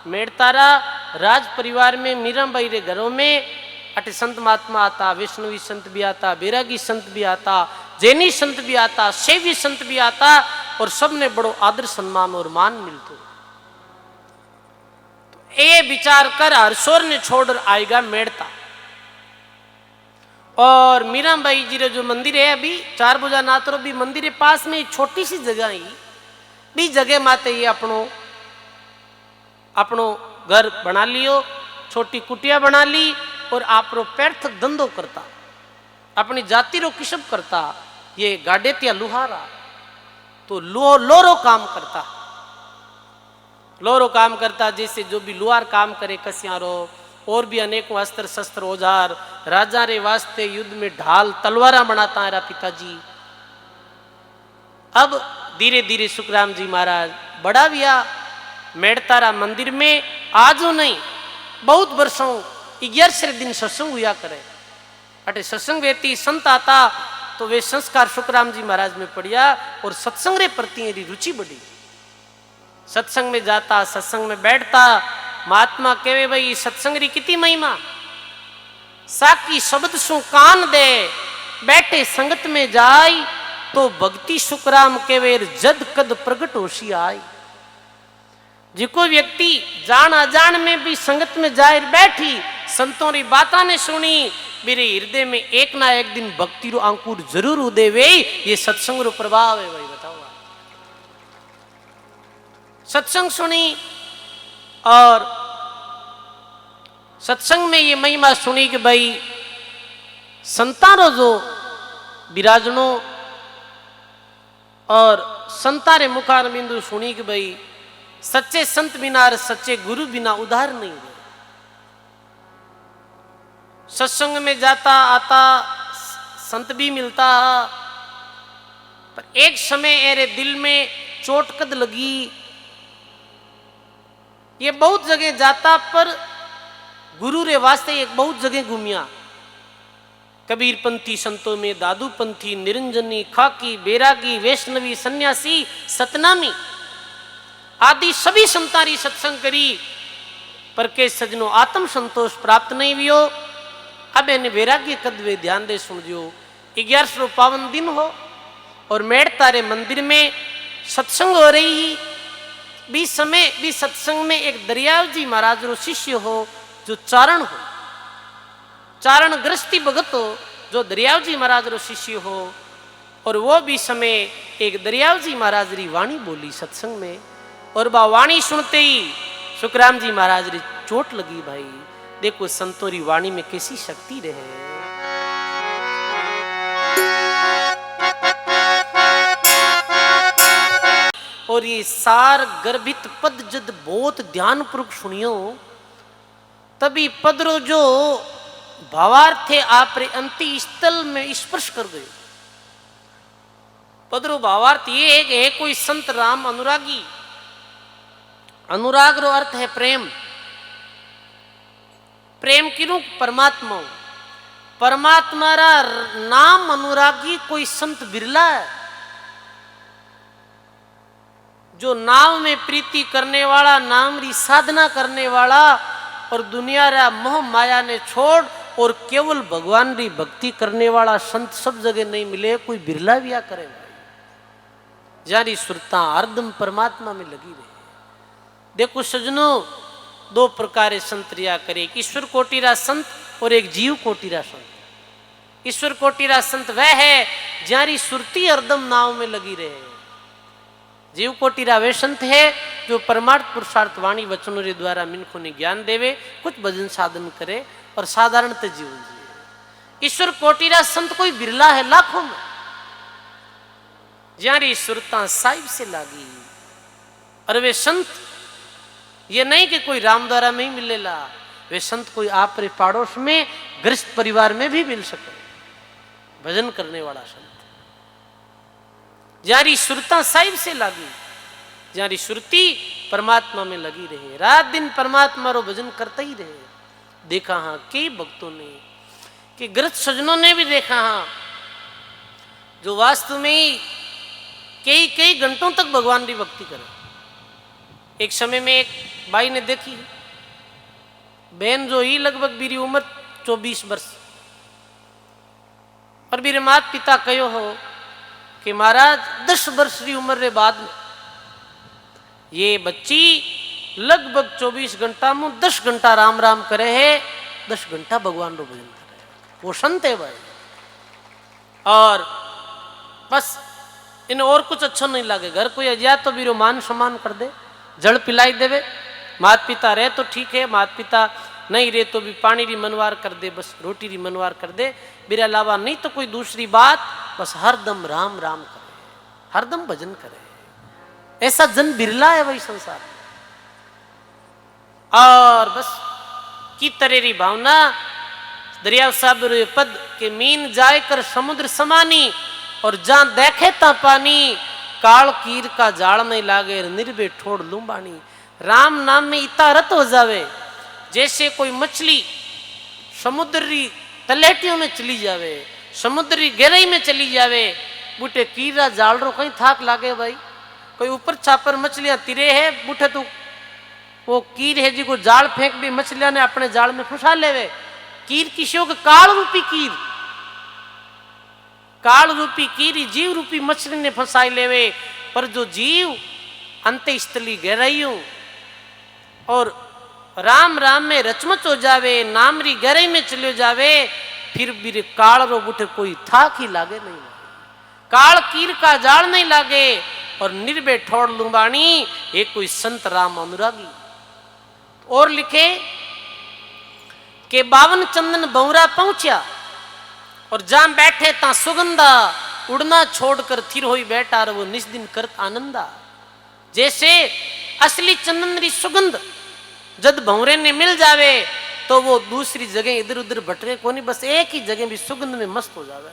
मेड़तारा राज परिवार में मीराबाई रे घरों में अटे संत महात्मा आता, वैष्णवी संत भी आता, बैरागी संत भी आता, जैनी संत भी आता, शैवी संत भी आता, और सबने बड़ो आदर सम्मान और मान मिलतो। तो ये विचार कर हरसोर ने छोड़ आएगा मेड़ता, और मीराबाई जी रे जो मंदिर है अभी 4 बजा नातरो भी मंदिर है पास में, छोटी सी जगह ही भी जगह माते ये अपनो घर बना लियो, छोटी कुटिया बना ली, और आप रो पैर्थ धंधो करता, अपनी जाति रो किशब करता, ये गाडेतिया लुहारा तो लोरो काम करता, लोरो काम करता, जैसे जो भी लुहार काम करे कसियारो और भी अनेकों अस्त्र शस्त्र औजार, राजा रे वास्ते युद्ध में ढाल तलवारा बनाता है पिताजी। अब धीरे धीरे सुखराम जी महाराज बड़ा बिया मेड़तारा मंदिर में, आजो नहीं बहुत वर्षों 11 दिन सत्संग हुआ करे, अटे सत्संग वेती संत आता तो वे संस्कार सुखराम जी महाराज में पड़िया, और सत्संग रे प्रति मेरी रुचि बढ़ी। सत्संग में जाता, सत्संग में बैठता, महात्मा कहे भाई सत्संग री कितनी महिमा, साकी शब्द सु कान दे, बैठे संगत में जाय, तो भक्ति सुखराम केवेर जद कद प्रगट होशी आई। जिको व्यक्ति जान अजान में भी संगत में जाए बैठी, संतों री बाता ने सुनी, मेरे हृदय में एक ना एक दिन भक्ति रो अंकुर जरूर उदेवे, ये सत्संग रो प्रभाव है। भाई बताओ, सत्संग सुनी और सत्संग में ये महिमा सुनी कि भाई संतारो जो विराजनो और संतारे मुखार बिंदु सुनी कि भाई सच्चे संत बिना और सच्चे गुरु बिना उधार नहीं है। सत्संग में जाता आता संत भी मिलता, पर एक समय मेरे दिल में चोट कद लगी, ये बहुत जगह जाता पर गुरु रे वास्ते एक बहुत जगह घूमिया, कबीरपंथी संतों में दादूपंथी, निरंजनी, खाकी, बैरागी, वैष्णवी, सन्यासी, सतनामी आदि सभी संतारी सत्संग करी, पर के सजनो आत्म संतोष प्राप्त नहीं हुई। अब इन्हें वैराग्य कदवे ध्यान दे सुनजो, 11 पावन दिन हो और मेड़तारे मंदिर में सत्संग हो रही, भी समय भी सत्संग में एक दरियाव जी महाराज रो शिष्य हो जो चारण हो, चारण गृहस्थी भगत हो जो दरियाव जी महाराज रो शिष्य हो, और वो भी समय एक दरियाव जी महाराज री वाणी बोली सत्संग में, और बा वाणी सुनते ही सुखराम जी महाराज री चोट लगी। भाई देखो संतों री वाणी में कैसी शक्ति रहे। और ये सार गर्भित पद जद बहुत ध्यान पूर्वक सुनियो, तभी पदरो जो भावार्थ थे आप रे अंति स्थल में स्पर्श कर गए। पदरो भावार्थ ये है कि है कोई संत राम अनुरागी, अनुराग रो अर्थ है प्रेम, प्रेम किनु परमात्मा, परमात्मा रा नाम अनुरागी कोई संत बिरला है, जो नाम में प्रीति करने वाला, नाम री साधना करने वाला, और दुनिया रा मोह माया ने छोड़ और केवल भगवान री भक्ति करने वाला संत सब जगह नहीं मिले, कोई बिरला भी करे जारी सुरता हरदम परमात्मा में लगी रहे। देखो सजनों, 2 प्रकार संत रिया करे, एक ईश्वर कोटिरा संत और एक जीव कोटिरा संत। ईश्वर कोटिरा संत वह है जारी सुरती हरदम नाव में लगी रहे। जीव कोटिरा वे संत है जो परमार्थ पुरुषार्थ वाणी वचनों के द्वारा मिनखों ने ज्ञान देवे, कुछ भजन साधन करे और साधारणतः जीवन जिए। ईश्वर कोटिरा संत कोई बिरला है लाखों में, ज्यारी सुरता साहिब से लागी। और वे संत ये नहीं कि कोई रामद्वारा में ही मिलेला, वे संत कोई आप रे पड़ोस में गृहस्थ परिवार में भी मिल सके। भजन करने वाला संत ज्यारी सुरता साहिब से लागी, ज्यारी सुरती परमात्मा में लगी रहे, रात दिन परमात्मा रो भजन करते ही रहे। देखा हाँ कई भक्तों ने, कि गृहस्थ सज्जनों ने भी देखा हाँ, जो वास्तव में कई कई घंटों तक भगवान की भक्ति करे। एक समय में एक भाई ने देखी बहन जो ही लगभग मेरी उम्र 24 वर्ष, और मेरे माता पिता कहो हो कि महाराज 10 वर्ष की उम्र के बाद में ये बच्ची लगभग 24 घंटा में 10 घंटा राम राम करे है, 10 घंटा भगवान रो भजन करे। वो संत है भाई। और बस इन्हें और कुछ अच्छा नहीं लगे। घर कोई अजिया तो भी मान सम्मान कर दे, जल पिलाई देवे। माता पिता रहे तो ठीक है, माता पिता नहीं रहे तो भी पानी री मनवार कर दे, बस रोटी री मनवार कर दे, मेरे अलावा नहीं तो कोई दूसरी बात। बस हरदम राम राम करे, हरदम भजन करे। ऐसा जन बिरला है भाई संसार में। और बस की तरेरी भावना दरिया साहब पद के मीन जाए कर समुद्र समानी, और जहां देखे ता पानी, काल कीर का जाल नहीं लागे, निर्भय ठोड़ लुम्बानी। राम नाम में इतना रत हो जावे, जैसे कोई मछली समुद्री तलेटियों में चली जावे, समुद्री गहराई में चली जावे, बूटे कीरा जाल रो कहीं थाक लागे भाई। कोई ऊपर छापर मछलियां तिरे है, बूटे तो वो कीर है जी को जाल फेंक भी मछलियां ने अपने जाल में फंसा लेवे। कीर किसी को काल रूपी कीर, काल रूपी कीर जीव रूपी मछली ने फंसाई लेवे। पर जो जीव अंत स्थली गहराइयों और राम राम में रचमच हो जावे, नामरी गहराई में चले जावे, फिर भी काल रो बुठे कोई थाक ही लागे नहीं, काल कीर का जाल नहीं लागे, और निर्भय ठोड़ लुम्बानी एक कोई संत राम अनुरागी। और लिखे कि 52 चंदन बौरा पहुंचा, और जहां बैठे ता सुगंधा, उड़ना छोड़कर थिर होई बैठा और वो निस दिन करत आनंदा। जैसे असली चंदन री सुगंध जब भंवरे ने मिल जावे तो वो दूसरी जगह इधर उधर भटके को नहीं, बस एक ही जगह भी सुगंध में मस्त हो जावे।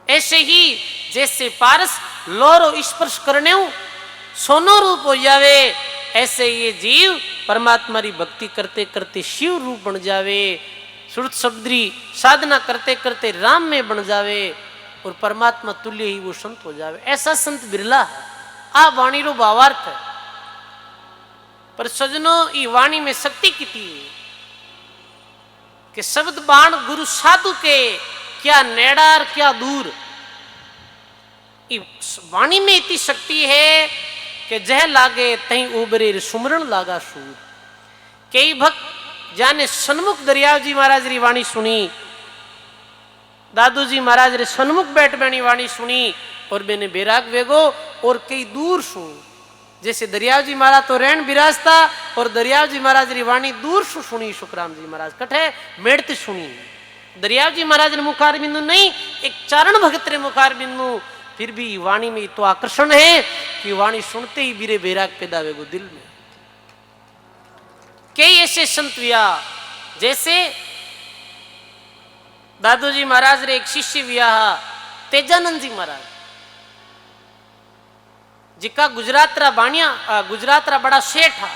ऐसे ही जैसे पारस लोरो स्पर्श करने सोनो रूप हो जावे, ऐसे ये जीव परमात्मा री भक्ति करते करते शिव रूप बन जावे, श्रुत शब्दी साधना करते करते राम में बन जावे, और परमात्मा तुल्य ही वो संत हो जावे। ऐसा संत बिरला है। आ वाणी रो भावार्थ है। पर सजनों ई वाणी में शक्ति कितनी है कि शब्द बाण गुरु साधु के, क्या नेड़ार क्या दूर। वाणी में इतनी शक्ति है कि जह लागे तहीं उबरे सुमरण लागा सूर। कई भक्त जाने सन्मुख दरियाव जी महाराज री वाणी सुनी, दादू जी महाराज रे सन्मुख बैठ बैणी वाणी सुनी, और मैंने बैराग वेगो और कई दूर सुन। जैसे दरियाव जी महाराज तो रैन बिराजता, और दरियाव जी महाराज री वाणी दूर सु सुनी। सुखराम जी महाराज कठे मेड़ते सुनी। दरियाव जी महाराज ने मुखार बिंदु नहीं, एक चारण भगत रे मुखार बिंदु, फिर भी वाणी में तो आकर्षण है कि वाणी सुनते ही बीरे बैराग पैदा वेगो दिल में। कई ऐसे संत विया, जैसे दादू जी महाराज रे एक शिष्य विया तेजानंद जी महाराज, जिका गुजरात रा बाणिया गुजरात रा बड़ा सेठ हा,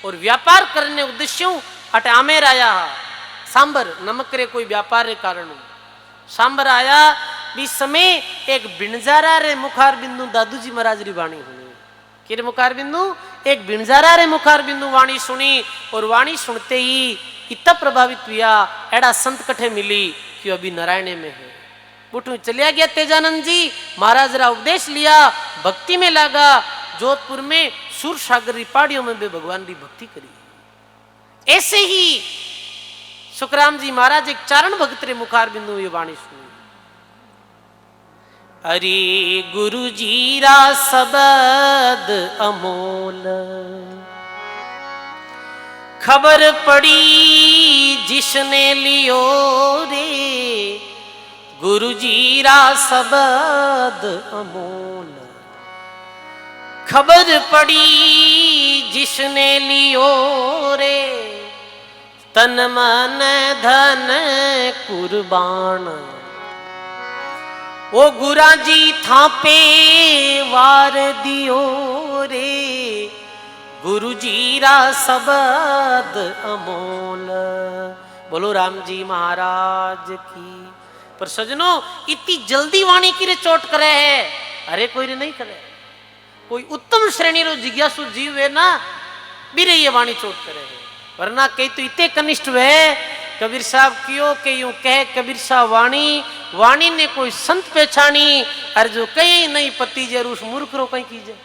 और व्यापार करने उद्देश्यों अटे आमेर आया हा। सांबर नमक रे कोई व्यापार रे कारण सांबर आया भी समय एक बिणजारा रे मुखार बिंदु दादू जी महाराज री वाणी हुई। कि मुखार बिंदु एक बिणजारा रे मुखार बिंदु वाणी सुनी, और वाणी सुनते ही इतना प्रभावित हुआ, एड़ा संत कठे मिली कि अभी नारायण में है। बुटू चलिया गया तेजानंद जी महाराज रा उपदेश लिया, भक्ति में लगा। जोधपुर में सूर सागर री पहाड़ियों में भी भगवान की भक्ति करी। ऐसे ही सुखराम जी महाराज एक चारण भक्त रे मुखार बिंदु ये वाणी सुनी। अरे गुरु जी रा शब्द अमोल, खबर पड़ी जिसने लियो रे, गुरु जीरा शब्द अमोल, खबर पड़ी जिसने लियो रे, तन मन धन कुर्बान। ओ गुरा जी थापे वार दियो रे, गुरु जीरा शब्द अमोल। बोलो राम जी महाराज की। पर सजनों, इतनी जल्दी वाणी की रे चोट करे है, अरे कोई रे नहीं करे। कोई उत्तम श्रेणी रो जिज्ञासु जीव है ना, बीरे ये वाणी चोट करे है। वरना कई तो इतने कनिष्ठ वे, कबीर साहब क्यों के यूं कहे कबीर साहब वाणी ने कोई संत पहचानी, अरे जो कहीं नहीं पति जरूर उस मूर्ख रो कहीं कीजिए।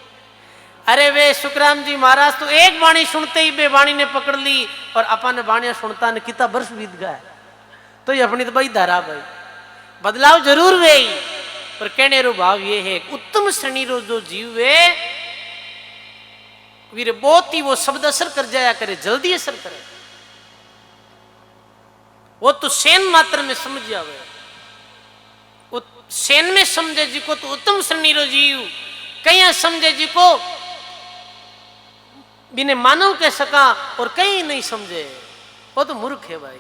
अरे वे सुखराम जी महाराज तो एक वाणी सुनते ही बे वाणी ने पकड़ ली, और अपन वाणियां सुनता ने कितना वर्ष बीत गया। तो ये अपनी तो भाई धारा भाई बदलाव जरूर वे, पर कहने रो भाव ये है, उत्तम श्रेणी रो जो जीव वे वीर बहुत ही वो शब्द असर कर जाया करे, जल्दी असर करे। वो तो सेन मात्र में समझ जावे, वो सेन में समझे जी को तो उत्तम श्रेणी रो जीव, कहीं समझे जी को बिने मानव कह सका और कहीं नहीं समझे, वो तो मूर्ख है भाई।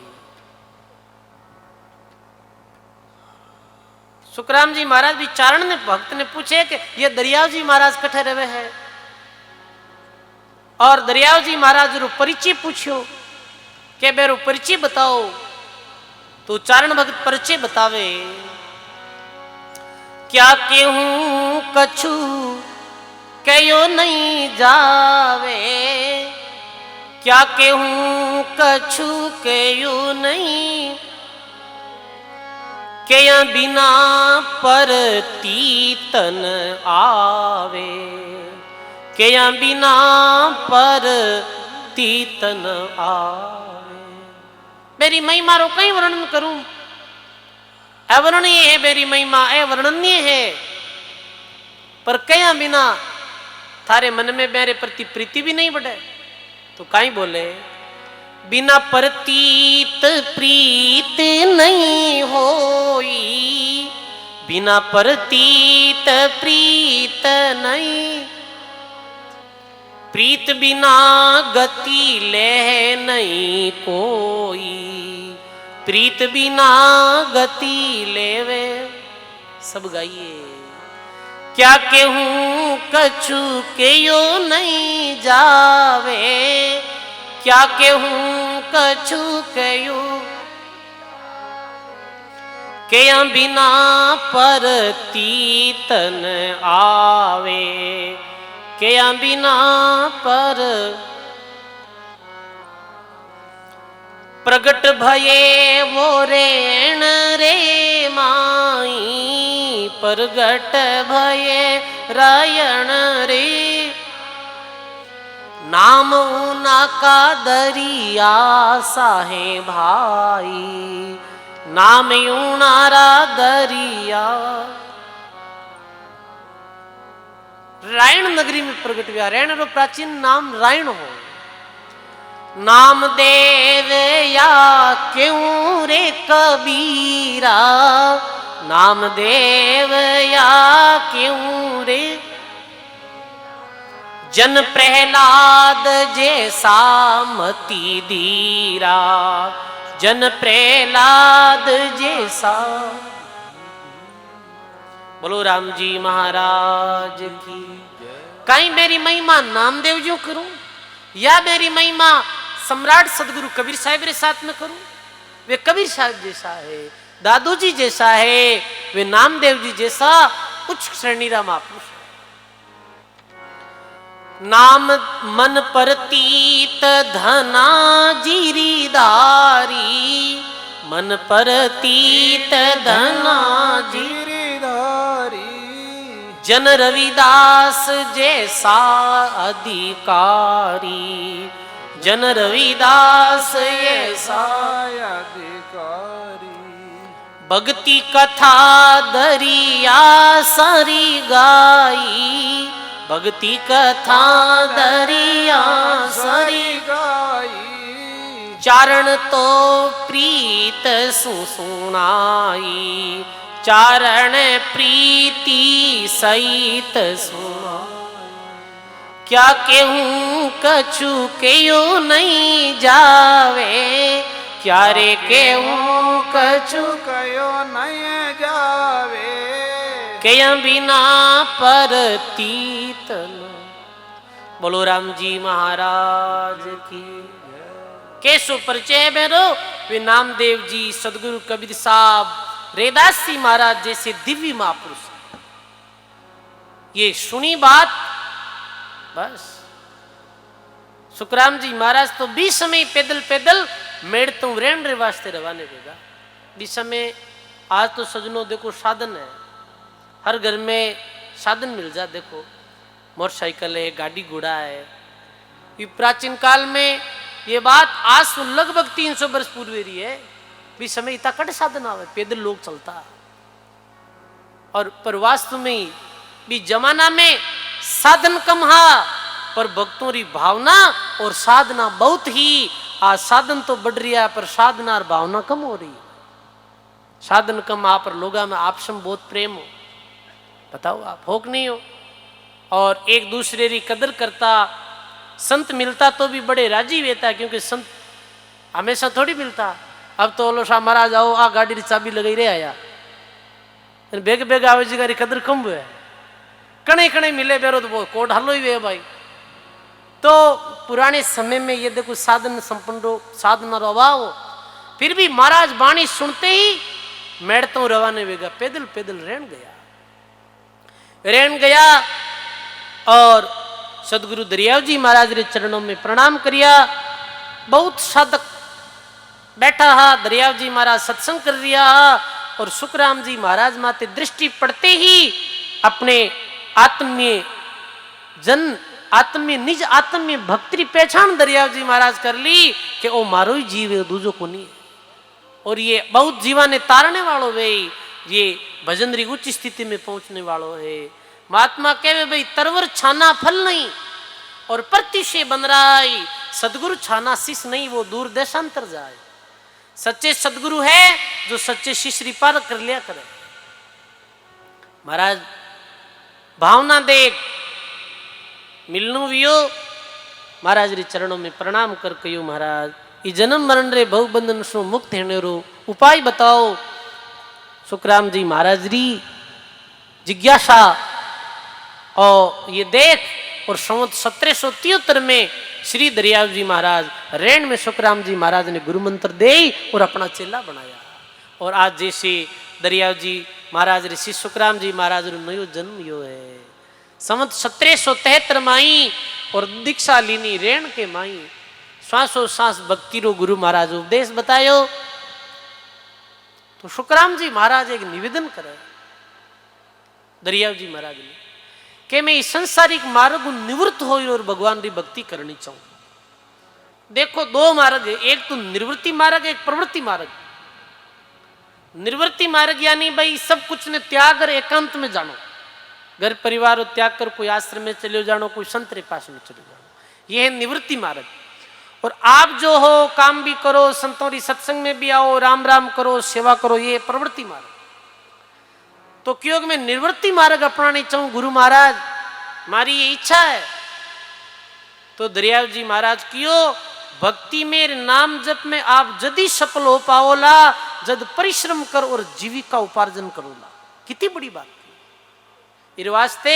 सुखराम जी महाराज भी चारण ने भक्त ने पूछे कि ये दरियाव जी महाराज कठे रहे हैं, और दरियाव जी महाराज रो परिचय पूछो के बेरो परिचय बताओ। तो चारण भक्त परिचय बतावे, क्या कहूं कछु कयो नहीं जावे, क्या कहूं कछु कयो नहीं, कया बिना परतीतन आवे, कया बिना परतीतन आवे। मेरी महिमा रो कई वर्णन करूं, अवर्णनीय है मेरी महिमा, अवर्णनीय है, पर कया बिना थारे मन में मेरे प्रति प्रीति भी नहीं बढ़े। तो काई बोले, बिना परतीत प्रीत नहीं होई, बिना परतीत प्रीत नहीं, प्रीत बिना गति ले नहीं कोई, प्रीत बिना गति लेवे। सब गाइए। क्या कहूं कछु कयो नहीं जावे, क्या कहूं कछु कयो, कया बिना परतीतन आवे, कया बिना पर प्रगट भये वो रेण रे माई, प्रगट भये रायण रे, नाम ऊना का दरिया साहे भाई, नाम ऊनारा दरिया। रायण नगरी में प्रगट हुआ। रायण रो प्राचीन नाम रायण हो। नाम देव या क्यों रे कबीरा, नाम देव या क्यों रे, जन प्रहलाद जैसा मति धीरा, जन प्रहलाद जैसा। बोलो राम जी महाराज की। कहीं मेरी महिमा नामदेव जी करूं, या मेरी महिमा सम्राट सदगुरु कबीर साहब के साथ में करूं। वे कबीर साहब जैसा है, दादू जी जैसा है, वे नामदेव जी जैसा उच्च श्रेणी रा महापुरुष। नाम मन परतीत धना जीरीदारी, मन परतीत धना जीरीदारी, जन रविदास जैसा अधिकारी, जन रविदास जैसा अधिकारी। भक्ति कथा दरिया सारी गाई, भक्ति कथा दरिया सारी गाई, चारण तो प्रीत सुनाई, चारण प्रीति सहित सुनो, क्या केहूं कछु केयो नहीं जावे, क्या रे केहूं कछु कयो नहीं जावे, कया बिना परतीत लो। बोलो राम जी महाराज की। केशव परिचय मेरो वे नामदेव जी, सदगुरु कबीर साहब, रेदास जी महाराज जैसे दिव्य महापुरुष। ये सुनी बात, बस सुखराम जी महाराज तो 20 समय पैदल पैदल मेड़ तो रेण रे वास्ते रवाने देगा। 20 समय आज तो सजनों देखो साधन है, हर घर में साधन मिल जा। देखो मोटरसाइकिल है, गाड़ी घोड़ा है। ये प्राचीन काल में ये बात आज तो लगभग 300 वर्ष पूर्व रही है। भी समय इतना कट साधन आवे, पैदल लोग चलता। और पर वास्तव में भी जमाना में साधन कम हा, पर भक्तों की भावना और साधना बहुत ही। आज साधन तो बढ़ रही है, पर साधना और भावना कम हो रही है। साधन कम आ, पर लोगों में आपस में बहुत प्रेम हो। बताओ आप हो कि नहीं हो? और एक दूसरे की कदर करता। संत मिलता तो भी बड़े राजी रहता, क्योंकि संत हमेशा थोड़ी मिलता। अब तो ओलो सा महाराज आओ, आ गाड़ी की चाबी लगाई रे आया, बेग बेग आवे जी गाड़ी कदर कम हुए। कणे कणे मिले बेरो तो वो कोट हलो ही वे भाई। तो पुराने समय में ये देखो साधन संपन्न साधना रो अभाव, फिर भी महाराज वाणी सुनते ही मेड़तो रवाने वेगा, पैदल पैदल रेण गया और सदगुरु दरियाव जी महाराज रे चरणों में प्रणाम करिया। बहुत साधक बैठा हा, दरियाव जी महाराज सत्संग कर रिया हा। और सुखराम जी महाराज माते दृष्टि पड़ते ही अपने आत्मीय जन आत्मीय निज आत्मीय भक्ति पहचान दरियाव जी महाराज कर ली कि ओ मारो ही जीव है, दूजो को नहीं। और ये बहुत जीवा ने तारने वालों वे, ये भजन री उच्च स्थिति में पहुंचने वालों है। महात्मा कहे भाई तरवर छाना फल नहीं और प्रतिशे बन रहा है, सदगुरु छाना शिष नहीं, वो दूर देशांतर जाए। सच्चे सदगुरु है जो सच्चे शिष्य पार कर लिया करे। महाराज भावना देख मिलनु वियो, महाराज रे चरणों में प्रणाम कर कहो महाराज ये जन्म मरण रे बहु बंधन से मुक्त होने रो उपाय बताओ। सुखराम जी महाराज री जिज्ञासा और ये देख, और संवत 1773 में श्री दरियाव जी महाराज रेण में सुखराम जी महाराज ने गुरु मंत्र दे और अपना चेला बनाया। और आज जैसे दरियाव जी महाराज रे श्री सुखराम जी महाराज रो नयो जन्म यो है। संवत 1773 माई और दीक्षा लीनी रेण के माई श्वासो सांस भक्ति रो गुरु महाराज उपदेश बतायो। तो सुखराम जी महाराज एक निवेदन करे दरियाव जी महाराज ने कि मैं इस संसारिक मार्ग निवृत्त हो और भगवान की भक्ति करनी चाहूं। देखो दो मार्ग है, एक तो निवृत्ति मार्ग, एक प्रवृत्ति मार्ग। निवृत्ति मार्ग यानी भाई सब कुछ ने त्याग कर एकांत में जानो, घर परिवार को त्याग कर कोई आश्रम में चले जानो, कोई संत के पास में चले जानो, यह है निवृत्ति मार्ग। और आप जो हो काम भी करो, संतों की सत्संग में भी आओ, राम राम करो, सेवा करो, ये प्रवृत्ति मार्ग। तो क्योंकि मैं निवृत्ति मार्ग अपनाने चाहूं गुरु महाराज, मारी ये इच्छा है। तो दरियाव जी महाराज कियो भक्ति में नाम जप में आप जदि सफल हो पाओला, जद परिश्रम कर और जीविका उपार्जन करोला। कितनी बड़ी बात इस वास्ते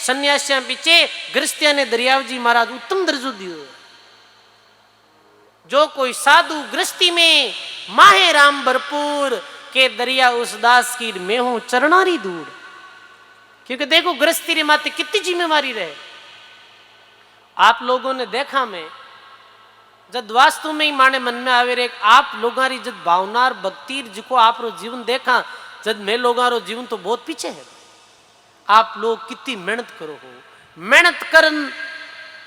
सन्यासियां पीछे गृहस्थिया ने दरियाव जी महाराज उत्तम दर्जो दियो। जो कोई साधु गृहस्थी में माहे राम भरपूर के दरिया उस दास की मैं हूं चरणारी दूर। क्योंकि देखो गृहस्थी रे माते कितनी जिम्मेवारी रहे। आप लोगों ने देखा मैं जब वास्तव में ही माने मन में आवे रे आप लोगों री जब भावना और भक्ति जिको आप रो जीवन देखा, जब मैं लोगों रो जीवन तो बहुत पीछे है। आप लोग कितनी मेहनत करो हो, मेहनत करन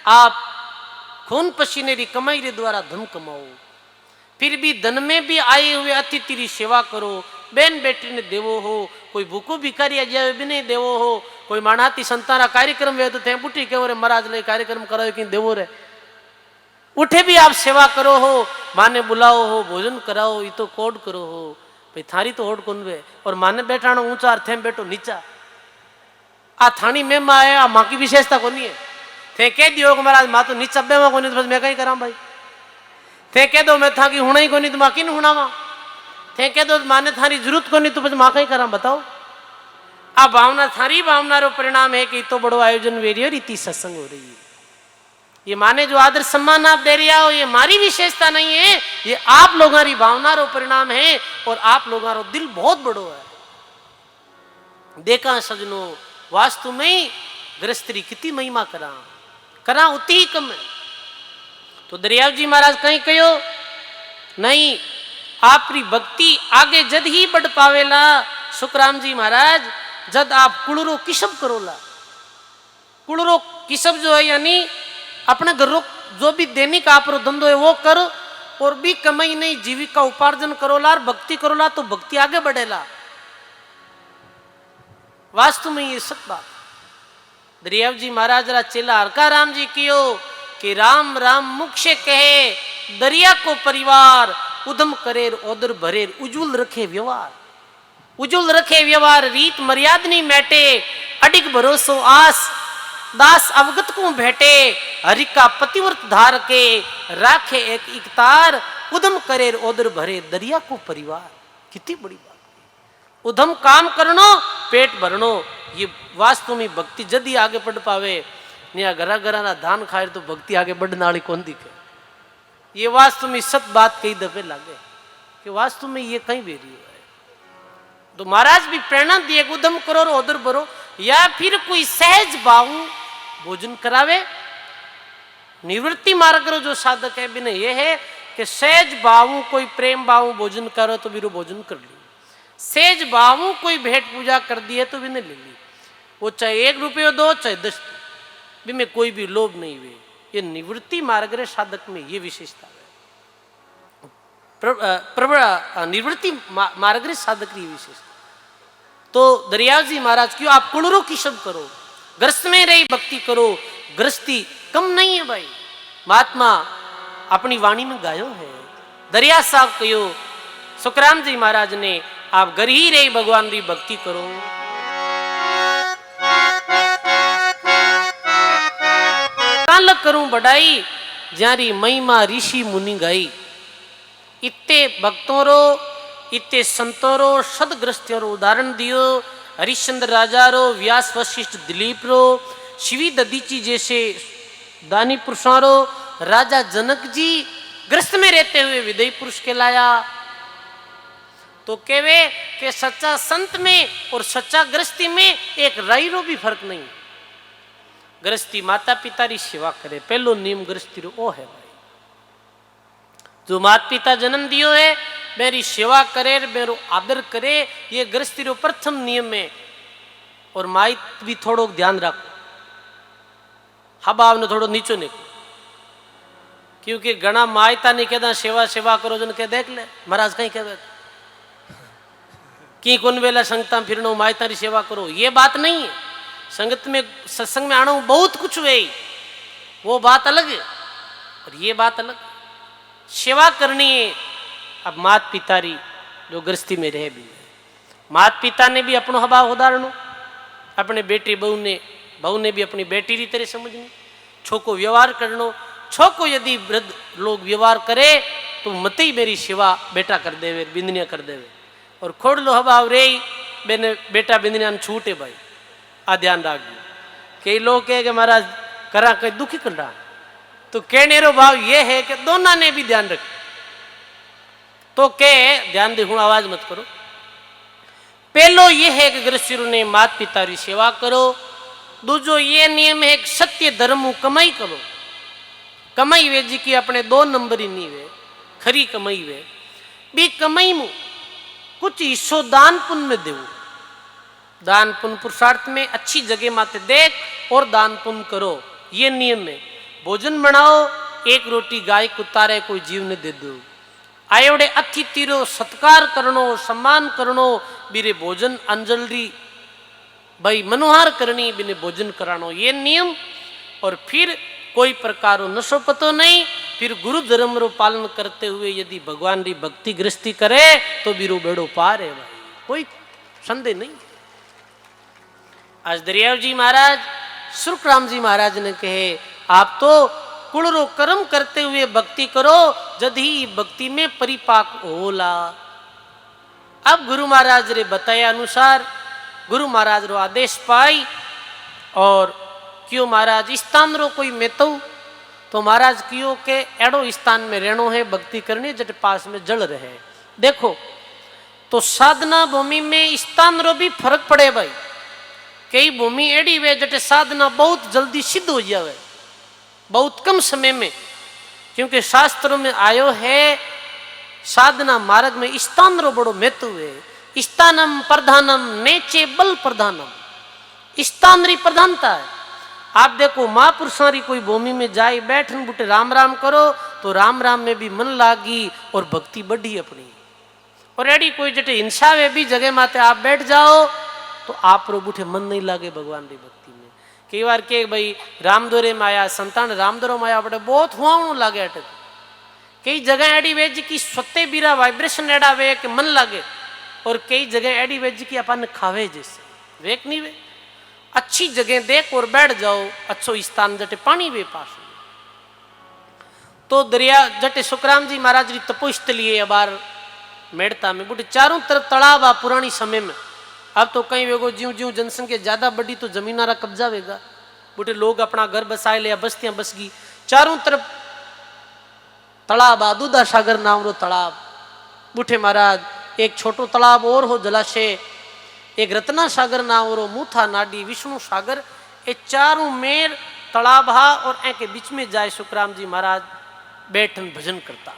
आप खून पसीने की कमाई रे द्वारा धन कमाओ, फिर भी धन में भी आए हुए अतिथि की सेवा करो, बहन बेटी ने देवो हो, कोई भूखो भिखारी जाए भी नहीं देवो हो, कोई मानाती संतारा कार्यक्रम वे तो थे बुटी के रे महाराज ले कार्यक्रम कराओ कि देवो रे, उठे भी आप सेवा करो हो, माने बुलाओ हो, भोजन कराओ, ये तो कोड करो हो। भाई थारी तो होड़ कौन वे और माने बैठाणो ऊंचा और थे बैठो नीचा आ थानी में माँ है आ माँ की विशेषता कोनी है थे कह दियो कि महाराज माँ तो नीचा बे माँ कोनी तो बस मैं कहीं करा भाई थे कह दो मैं था कि हुना ही कोनी तो माँ की नहीं हुना माँ थे कह दो माने थारी जरूरत कोनी तो बस माँ कहीं करा बताओ आ भावना थारी भावना रो परिणाम है कि तो बड़ो आयोजन वेरी और इतनी सत्संग हो रही है ये माने जो आदर सम्मान आप दे रहा हो ये हमारी विशेषता नहीं है ये आप लोगों की भावना रो परिणाम है और आप लोगों रो दिल बहुत बड़ो है देखा सजनो वास्तु में ही गृहस्थी कितनी महिमा करा उतनी ही कम है तो दरियाव जी महाराज कहीं कहो नहीं आपरी भक्ति आगे जद ही बढ़ पावेला सुखराम जी महाराज जद आप कुड़रो किसब करोला कुड़रो किसब जो है यानी अपने घर जो भी दैनिक आप रो धंधो है वो कर और भी कमाई नहीं जीविका उपार्जन करोला और भक्ति करोला तो भक्ति आगे बढ़ेला वास्तु में ये सब बात दरियाव जी महाराज रा चेला हरका राम जी कियो कि राम राम मुख से कहे दरिया को परिवार उदम करेर ओदर भरेर उज्जवल रखे व्यवहार रीत मर्याद नहीं मैटे अडिग भरोसो आस दास अवगत को भेटे हरि का पतिव्रत धार के राखे एक इकतार उदम करेर ओदर भरे दरिया को परिवार कितनी बड़ी बात उदम काम करनो पेट भरनो ये वास्तव में भक्ति जदी आगे बढ़ पावे निया घरा घरा ना धान खाए तो भक्ति आगे बढ़ने वाली कौन दिखे ये वास्तव में सत बात कई दफे लागे कि वास्तव में ये कहीं बेरी है तो महाराज भी प्रेरणा दिए उदम करो और उधर भरो या फिर कोई सहज भाव भोजन करावे निवृत्ति मार्ग जो साधक है बिना ये है कि सहज भाव कोई प्रेम भाव भोजन करो तो भी भोजन कर ली सहज भाव कोई भेंट पूजा कर दिए तो भी नहीं ले ली वो चाहे 1 रुपये दो चाहे 10 भी में कोई भी लोभ नहीं हुए ये निवृत्ति मार्ग रे साधक में ये विशेषता है निवृत्ति मार्ग रे साधक की विशेषता तो दरियाव जी महाराज क्यों आप कुड़रो की शब्द करो ग्रस्त में रही भक्ति करो गृहस्थी कम नहीं है भाई महात्मा अपनी वाणी में गायो है दरिया साहब कहो सुखराम जी महाराज ने आप घर ही रही भगवान की भक्ति करो काल करूं बढ़ाई जारी महिमा ऋषि मुनि गाई इतने भक्तों रो इतने संतों रो सदग्रस्तियों रो उदाहरण दियो हरिश्चंद्र राजा रो व्यास वशिष्ठ दिलीप रो शिवी ददीची जैसे दानी पुरुषों रो राजा जनक जी ग्रस्त में रहते हुए विदयी पुरुष कहलाया तो कहवे कि सच्चा संत में और सच्चा गृहस्थी में एक राई रो भी फर्क नहीं गृहस्थी माता पिता री सेवा करे पहलो नियम गृहस्थी रो ओ है भाई जो माता पिता जन्म दियो है मेरी सेवा करे मेरो आदर करे ये गृहस्थी रो प्रथम नियम है और माई भी थोड़ो ध्यान रखो हबाव ने थोड़ो नीचो निको क्योंकि घना मायता नहीं कहता सेवा सेवा करो जन के देख ले महाराज कहीं कहे कि कौन वेला संगता फिरनो मायता री सेवा करो ये बात नहीं है संगत में सत्संग में आना बहुत कुछ है वो बात अलग है और ये बात अलग सेवा करनी है अब मात पिता री जो गृहस्थी में रह भी मात पिता ने भी अपनो हबाव उदाहरणो अपने बेटी बहू ने भी अपनी बेटी री तरह समझनी छोको व्यवहार करनो छोको यदि वृद्ध लोग व्यवहार करे तो मत ही मेरी सेवा बेटा कर देवे बिंदनिया कर देवे और खोड़ लो हबाव रे बेटा बिंदनिया छूटे भाई आ ध्यान राख कई लोग कहे कि महाराज करा कहीं दुखी कर रहा तो कहने रो भाव ये है कि दोनों ने भी ध्यान रख तो के ध्यान दे आवाज मत करो पहलो ये है कि गृहस्थी ने माता पिता की सेवा करो दूजो ये नियम है कि सत्य धर्म कमाई करो कमाई वे जी की अपने 2 नंबर ही नहीं वे खरी कमाई वे भी कमाई मु कुछ हिस्सों दान पुण्य में देव दान पुण्य पुरुषार्थ में अच्छी जगह माते देख और दान पुण्य करो ये नियम है भोजन बनाओ 1 रोटी गाय कुत्ता रे कोई जीव ने दे दो आयोडे अतिथि रो सत्कार करनो सम्मान करनो बीरे भोजन अंजलरी भाई मनोहार करनी बिने भोजन करानो ये नियम और फिर कोई प्रकार नशो पतो नहीं फिर गुरु धर्म रो पालन करते हुए यदि भगवान री भक्ति गृहस्थी करे तो बीरो बेड़ो पार है भाई, कोई संदेह नहीं। आज दरियाव जी महाराज सुरकराम जी महाराज ने कहे आप तो कुल रो कर्म करते हुए भक्ति करो जद ही भक्ति में परिपाक होला। अब गुरु महाराज रे बताया अनुसार गुरु महाराज रो आदेश पाई और क्यों महाराज स्थान रो कोई मेतौ तो महाराज क्यों के एड़ो स्थान में रहनो है भक्ति करनी जट पास में जल रहे। देखो तो साधना भूमि में स्थान रो भी फर्क पड़े भाई। कई भूमि एड़ी वे जटे साधना बहुत जल्दी सिद्ध हो जावे बहुत कम समय में, क्योंकि शास्त्रों में आयो है साधना मार्ग में स्थान रो बड़ो महत्व है। स्थानम प्रधानम नेचे बल प्रधानम, स्थान री प्रधानता है। आप देखो महापुरुषों री कोई भूमि में जाए बैठन बुटे राम राम करो तो राम राम में भी मन लागी और भक्ति बढ़ी अपनी। और एडी कोई जटे हिंसा वे भी जगह माते आप बैठ जाओ तो आप रो बुठे मन नहीं लागे भगवान री भक्ति में। कई बार के भाई रामदोरे माया संतान रामदोरो माया बड़े बहुत हुआ लागे अटे। कई जगह एडी वे जी की स्वते बीरा वाइब्रेशन एडा वे के मन लागे और कई जगह एडी वे जी की अपन खावे जैसे वेक नहीं वे। अच्छी जगह देख और बैठ जाओ, अच्छो स्थान जटे पानी वे पास तो दरिया जटे सुखराम जी महाराज री तपोस्थली है अबार मेड़ता में बुटे चारों तरफ तालाब आ पुरानी समय में। अब तो कहीं वेगो ज्यों ज्यों जनसंख्या ज्यादा बढ़ी तो जमीनारा कब्जा वेगा बुटे लोग अपना घर बसाए ले बस्तियां बस गई। चारों तरफ तालाब आ दूधा सागर नाम रो तालाब बुठे महाराज एक छोटो तालाब और हो जलाशय, एक रत्ना सागर नाम रो मूथा नाडी विष्णु सागर, ये चारों मेर तालाब हा और ए के बीच में जाए सुखराम जी महाराज बैठन भजन करता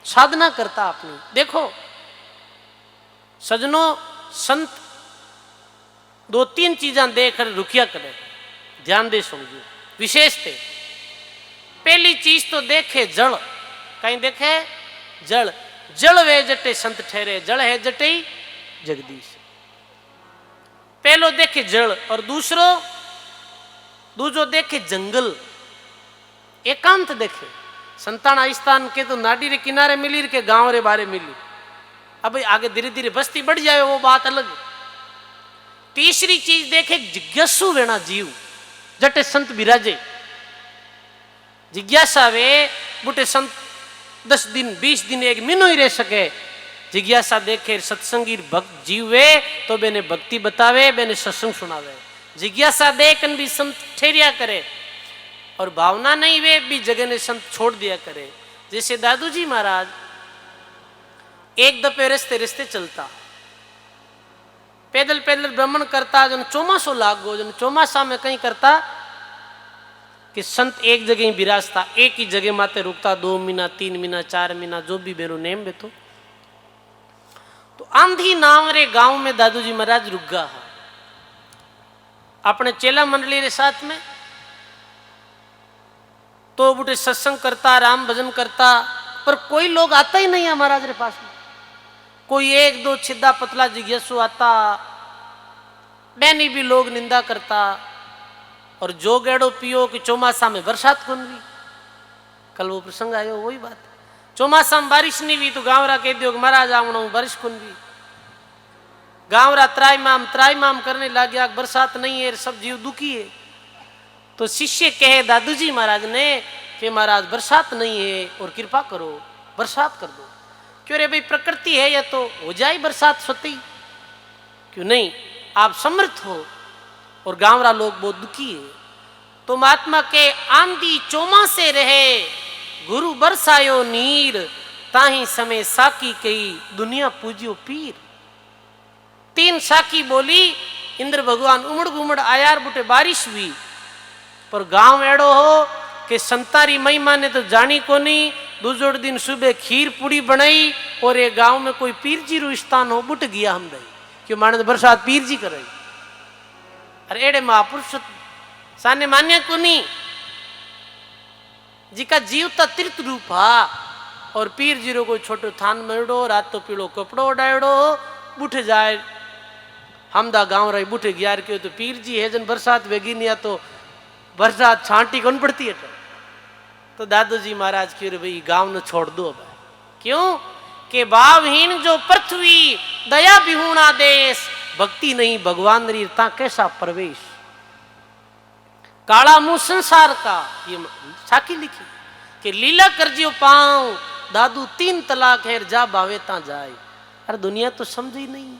साधना करता अपनी। देखो सजनों संत दो तीन चीजा देख रुकिया करे, ध्यान दे समझो विशेष थे। पहली चीज तो देखे जल, कहीं देखे जल, जल वे जटे संत ठहरे, जल है जटे जगदीश। पहलो देखे जल और दूसरो देखे जंगल एकांत देखे। संतान स्थान के तो नाडी रे किनारे मिली के गांव रे बारे मिली। अब आगे धीरे धीरे बस्ती बढ़ जाए वो बात अलग। तीसरी चीज देखे जिज्ञासु वेणा जीव जटे संत बिराजे। जिज्ञासा वे बुटे संत 10 दिन 20 दिन एक महीनो ही रह सके। जिज्ञासा देखे सत्संगी भक्त जीव वे तो बेने भक्ति बतावे बेने सत्संग सुनावे। जिज्ञासा देखन भी संत ठहरिया करे और भावना नहीं वे भी जगह ने संत छोड़ दिया करे। जैसे दादू जी महाराज एक दफे रस्ते रस्ते चलता पैदल पैदल भ्रमण करता जन चौमासो लाग गो जन चौमासा में कहीं करता कि संत एक जगह ही बिराजता, एक ही जगह माते रुकता 2 महीना 3 महीना 4 महीना जो भी बेरो नेम बे तो आंधी नाम रे गांव में दादू जी महाराज रुक गया अपने चेला मंडली रे साथ में। तो बुटे सत्संग करता राम भजन करता पर कोई लोग आता ही नहीं है महाराज रे पास में। कोई 1-2 छिदा पतला जिज्ञासु आता, बैनी भी लोग निंदा करता और जो गेड़ो पियो कि चौमासा में बरसात कौन भी। कल वो प्रसंग आयो वही बात, चौमासा में बारिश नहीं हुई तो गांवरा कह दियो कि महाराज आवणो बारिश कौन भी। गांवरा त्राईमाम करने लग गया बरसात नहीं है, सब जीव दुखी है। तो शिष्य कहे दादू जी महाराज ने कि महाराज बरसात नहीं है और कृपा करो बरसात कर दो। क्यों रे भाई प्रकृति है या तो हो जाए बरसात स्वती, क्यों नहीं आप समर्थ हो और गांवरा लोग बहुत दुखी है। तो महात्मा के आंधी चौमासे रहे गुरु बरसायो नीर ताही समय साकी कई दुनिया पूजियो पीर। 3 साकी बोली इंद्र भगवान उमड़ घुमड़ आयार बुटे बारिश हुई पर गांव एड़ो हो कि संतारी महिमा ने तो जानी को नहीं। दूसरे दिन सुबह खीर पूड़ी बनाई और ये गांव में कोई पीर जी रू स्थान हो बुट गया हम दई क्यों माने बरसात पीर जी करे। अरे एड़े महापुरुष साने मान्य को नहीं जिका जीवता तीर्थ रूप हा और पीर जीरो को छोटो थान मरडो रात तो पीड़ो कपड़ो डायडो बुठ जाए हमदा गांव रही बुठे ग्यार के तो पीर जी है जन बरसात वेगी नहीं तो बरसात छांटी कौन पड़ती है। तो दादूजी महाराज क्यों रे भाई गांव न छोड़ दो भाई। क्यों कि भावहीन जो पृथ्वी दया विहूणा देश, भक्ति नहीं भगवान रीता कैसा प्रवेश। काला मुंह संसार का, ये साखी लिखी कि लीला कर जियो पाऊं दादू 3 तलाक है जा बावे ता जाए। अरे दुनिया तो समझ ही नहीं।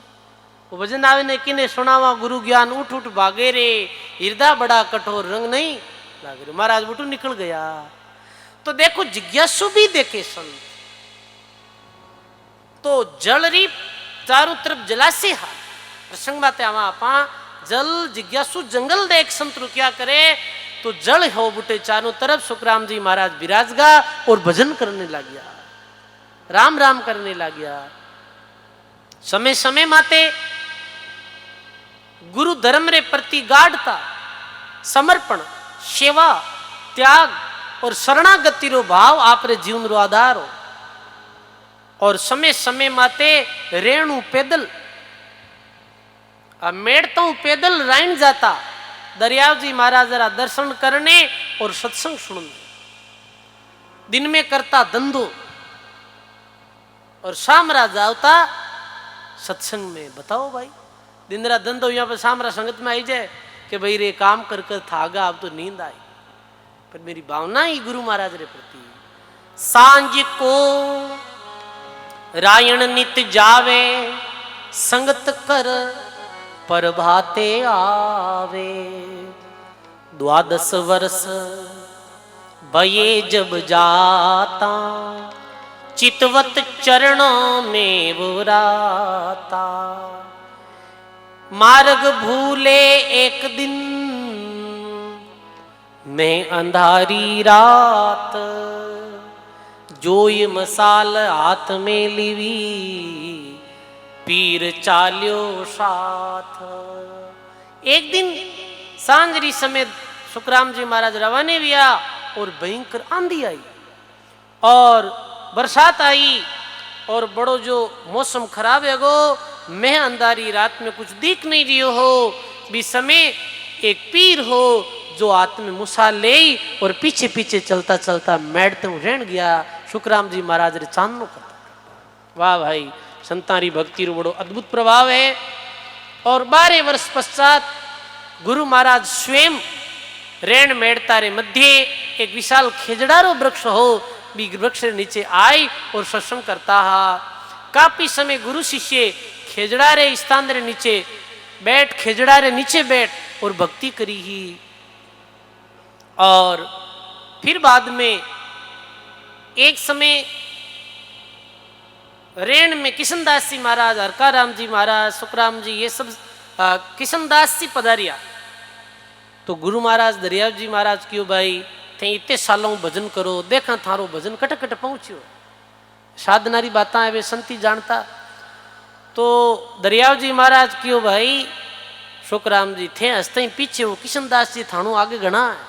वो भजन आवे ने किने सुनावा गुरु ज्ञान उठ उठ भागे रे, हृदय बड़ा कठोर रंग नहीं लागे रे। महाराज बटू निकल गया। तो देखो जिज्ञासु भी देखे संत तो जल री चारों तरफ जलाशय हा प्रसंग बातें आवा आपा जल जिज्ञासु जंगल देख संत क्या करे तो जल हो बुटे चारों तरफ। सुखराम जी महाराज विराजगा और भजन करने लग गया, राम राम करने लग गया। समय समय माते गुरु धर्म रे प्रति गाढ़ता समर्पण सेवा त्याग और शरणागति रो भाव आप रे जीवन रो आधार हो। और समय समय माते रेणु पैदल मेड़ता हूं पैदल राइन जाता दरियाव जी महाराज जरा दर्शन करने और सत्संग सुनने। दिन में करता धंधो और शामरा जावता सत्संग में। बताओ भाई दिन रात धंधो यहाँ पे शामरा संगत में आई जाए कि भाई रे काम कर कर थागा अब तो नींद आई। पर मेरी भावना ही गुरु महाराज रे प्रति। सांझ को रायण नित जावे संगत कर प्रभाते आवे। 12 वर्ष भये जब जाता चितवत चरणों में बुराता। मार्ग भूले एक दिन मैं अंधारी रात, जोय मसाल हाथ में लिवी पीर चाल्यो साथ। एक दिन सांझरी समय सुखराम जी महाराज रवाने हुआ और भयंकर आंधी आई और बरसात आई और बड़ो जो मौसम खराब है गो। मैं अंधारी रात में कुछ दिख नहीं रही हो भी समय एक पीर हो जो हाथ में मुसा ले और पीछे पीछे चलता चलता मैडते रहन गया। सुखराम जी महाराज रे चांदनो करता। वाह भाई संतारी भक्ति रो बड़ो अद्भुत प्रभाव है। और 12 वर्ष पश्चात गुरु महाराज स्वयं रेण मेड़ता रे मध्य एक विशाल खेजड़ारो वृक्ष हो भी वृक्ष नीचे आई और सत्संग करता हा। काफी समय गुरु शिष्य खेजड़ा रे स्थान रे नीचे बैठ खेजड़ा रे नीचे बैठ और भक्ति करी ही। और फिर बाद में एक समय रेण में किशनदास जी महाराज हरकाराम जी महाराज सुखराम जी ये सब किशनदास जी पधारिया। तो गुरु महाराज दरियाव जी महाराज क्यों भाई थे इतने सालों भजन करो देखा थारो भजन कट कट पहुंचियो साधनारी बातें है वे संती जानता। तो दरियाव जी महाराज क्यों भाई सुखराम जी थे हंसते ही पीछे हो किशनदास जी थानू आगे घना है।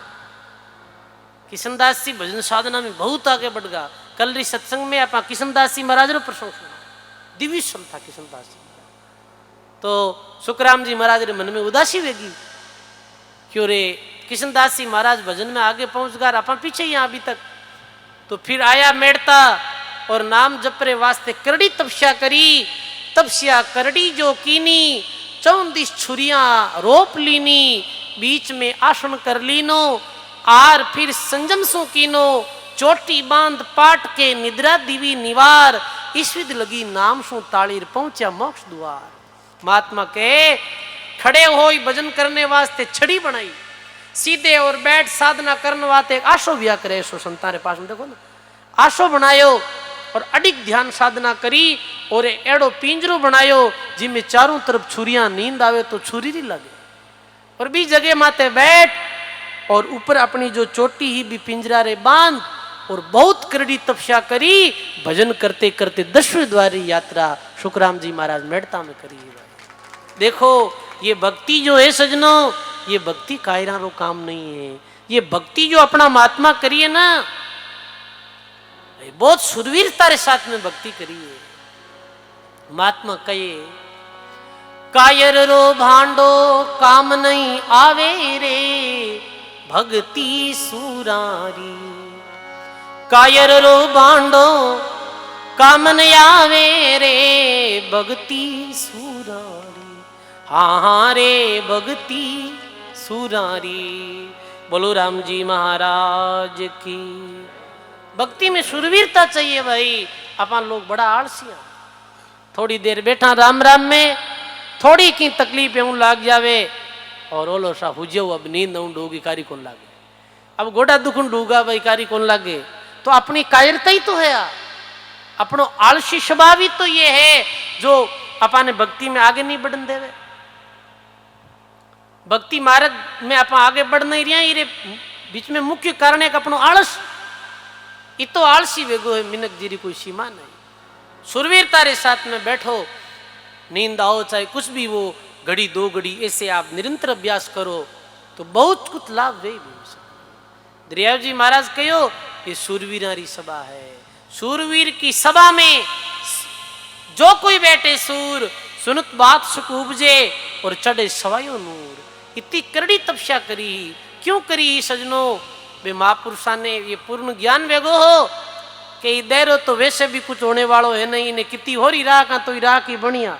किशनदास जी भजन साधना में बहुत आगे बढ़ गया। कल री सत्संग में आप किशनदास जी महाराज रो प्रसंग सुना दिव्य सम था किशनदास जी। तो सुखराम जी महाराज रे मन में उदासी वेगी क्यों रे किशनदास जी महाराज भजन में आगे पहुंच गया आप पीछे ही अभी तक। तो फिर आया मेड़ता और नाम जपरे वास्ते करड़ी तपस्या करी। तपस्या करड़ी जो कीनी 34 छुरियां रोप लीनी बीच में आसन कर लीनो आर फिर संजम सो कीनो चोटी बांध पाट के निद्रा दिवी निवार ईश्विद लगी नाम सो तालीर पहुंचा मोक्ष द्वार। महात्मा के खड़े हो भजन करने वास्ते छड़ी बनाई सीधे और बैठ साधना करने वास्ते एक आशो व्या करे सो संतारे पास में देखो ना आशो बनायो और अडिग ध्यान साधना करी और एड़ो पिंजरो बनायो जिनमें चारों तरफ छुरियां नींद आवे तो छुरी नहीं लगे और भी जगह माते बैठ और ऊपर अपनी जो चोटी ही भी पिंजरा रे बांध और बहुत करड़ी तपस्या करी। भजन करते करते 10वें द्वारी यात्रा सुखराम जी महाराज मेड़ता में करी। देखो ये भक्ति जो है सजनो ये भक्ति कायरा रो काम नहीं है। ये भक्ति जो अपना महात्मा करिए ना बहुत सुरवीरता रे साथ में भक्ति करिए। महात्मा कहे कायर रो भांडो काम नहीं आवे रे भक्ति सुरारी कायर रो बांडो कामन आवे रे भक्ति सुरारी। हाँ हाँ रे भक्ति सुरारी। बोलो राम जी महाराज की। भक्ति में सुरवीरता चाहिए भाई। अपन लोग बड़ा आलसी हैं। थोड़ी देर बैठा राम राम में, थोड़ी की तकलीफ यूं लाग जावे और ओलो सा हुजो अब नींद डूगी कारी कौन लागे, अब गोडा दुखन डूगा भाई कारी कौन लागे। तो अपनी कायरता ही तो है, अपनो आलसी स्वभाव ही तो ये है जो अपन भक्ति में आगे नहीं बढ़न देवे। भक्ति मार्ग में अपन आगे बढ़ नहीं रहा, ये बीच में मुख्य कारण है कि अपनो आलस। ये तो आलसी वेगो है, मिनक जीरी कोई सीमा नहीं। सुरवीरता रे साथ में बैठो, नींद आओ चाहे कुछ भी वो घड़ी दो घड़ी ऐसे आप निरंतर अभ्यास करो तो बहुत कुछ लाभ दे। दरियाव जी महाराज कहो ये सूरवीरारी सभा है। सूरवीर की सभा में जो कोई बैठे सूर, सुनत बात सुख उपजे और चढ़े सवायो नूर। इतनी करड़ी तपस्या करी, क्यों करी सजनों? वे महापुरुषा ने ये पूर्ण ज्ञान वेगो हो कि देरो तो वैसे भी कुछ होने वालों है नहीं, ने कितनी हो रही राख तो राख ही बढ़िया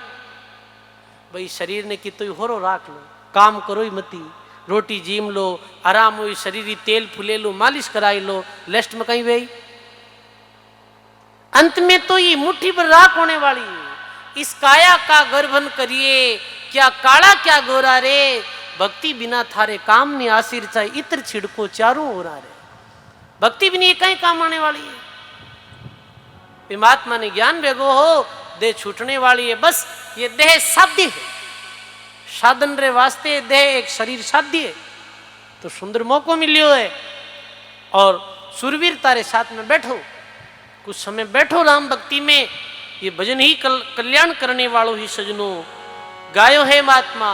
भाई। शरीर ने कितो ही होरो राख लो, काम करो ही मती, रोटी जीम लो, आराम हो, शरीर ही तेल फुले लो, मालिश कराई लो, लेस्ट में कहीं भाई। अंत में तो ये मुट्ठी पर राख होने वाली। इस काया का गर्भन करिए, क्या काला क्या गोरा रे, भक्ति बिना थारे काम नहीं आसिर चाहे इत्र छिड़को चारों हो रहा रे। भक्ति भी नहीं कहीं काम आने वाली है। परमात्मा ने ज्ञान वेगो हो, देह छूटने वाली है। बस ये देह साध्य है, साधन रे वास्ते देह एक शरीर साध्य है। तो सुंदर मौको मिलियो है और सुरवीरता रे साथ में बैठो, कुछ समय बैठो राम भक्ति में। ये भजन ही कल्याण करने वालों ही सजनों गायो है महात्मा।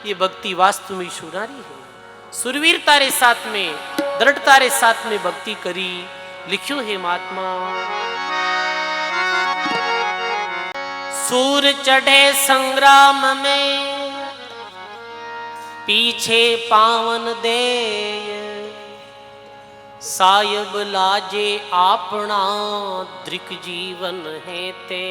ये भक्ति वास्तव में सुरारी है। सुरवीरता रे साथ में, दृढ़ता रे साथ में भक्ति करी, लिखियो है महात्मा। सूर चढ़े संग्राम में पीछे पावन दे, सायब लाजे आपना दृक जीवन है ते।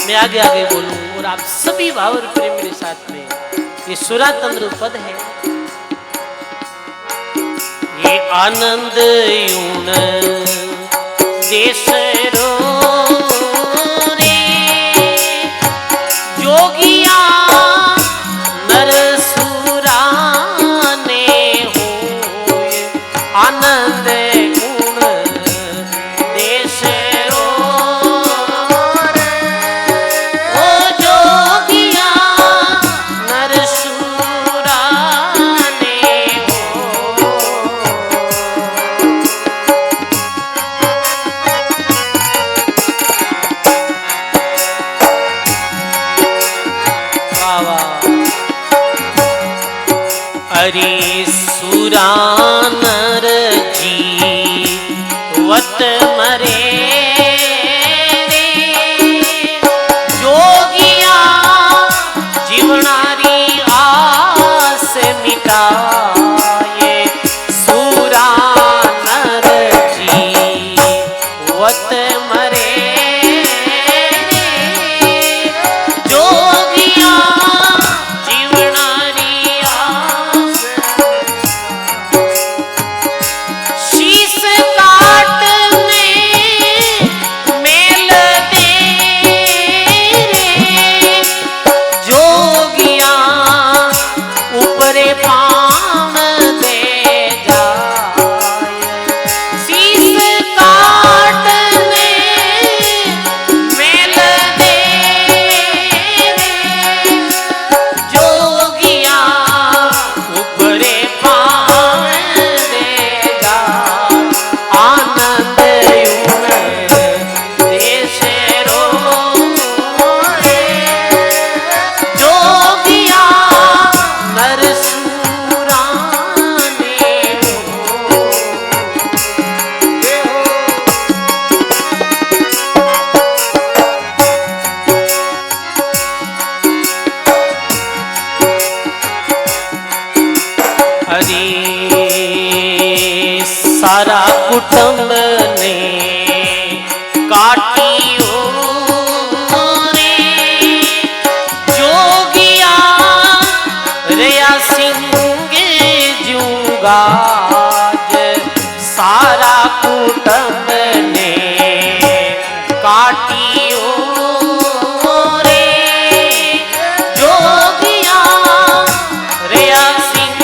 मैं आगे आगे बोलूं और आप सभी भावर प्रेम मेरे साथ में। ये सुरातंद्र पद है। ये आनंद यून देश रो रे, जोगिया नर सुरा ने हो आनंद गुण देश रो रे। ओ जोगिया नर सुरा ने हो। अरे सुरानर जी वत मरे रे, जोगिया जीवनारी आस मिटाए। सुरानर जी वत मरे रे, जोगिया जीवनारी आस। शीश काट में मेल दे रे, जोगिया ऊपरे पाम दे जाए। शीश काट में मेल दे रे, जोगिया ऊपरे पाम दे जाए। आनंद यून देश रो रे, जोगिया नर सुरा अरे सारा कुटुंब ने काटियो रे जोगिया रया सिंह जूगा सारा कुटुंब ने काटियो रे जोगिया रया सिंह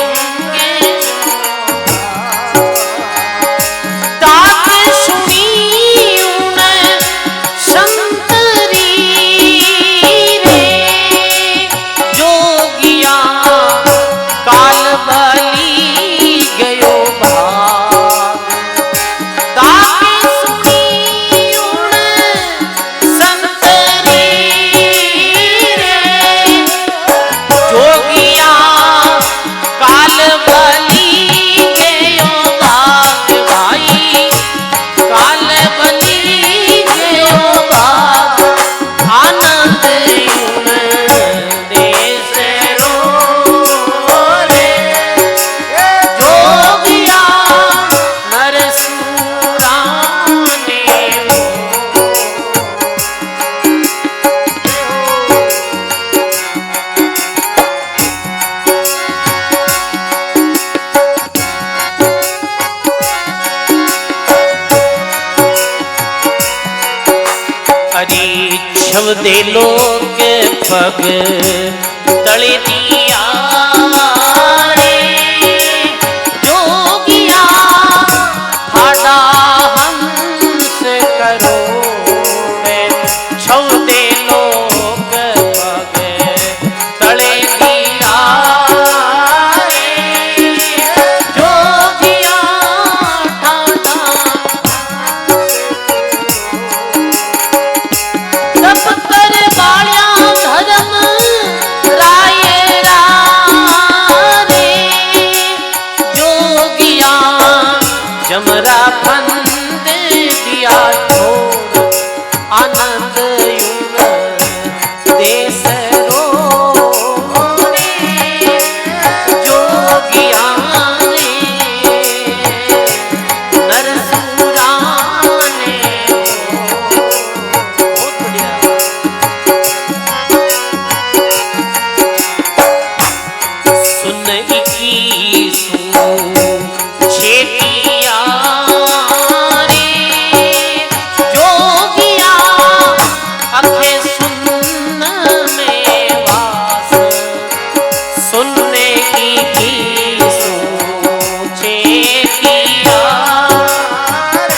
तात सुनी उन संतरी रे जोगिया काल बली गयो भाग तात सुनी उन संतरी रे जोगिया काल बली गयो भाग भाई काल बली गयो भाग आनंद उन देश रो रे जोगिया नरसूरा ने अरे छव दे लोग पग तले दिया रे जोगिया हाडा हंस करो रे छव दे लोग पग तले दिया रे जोगिया ठाडा तप कर बाल्या धर्म राय रे जोगिया जमरा फंद दिया छोड़ आनंद युग देश रो रे जोगिया ने नरसूरा ने बहुत बढ़िया सुन की छेटिया रे जोगिया अखे सुन में वास सुनने की छेटिया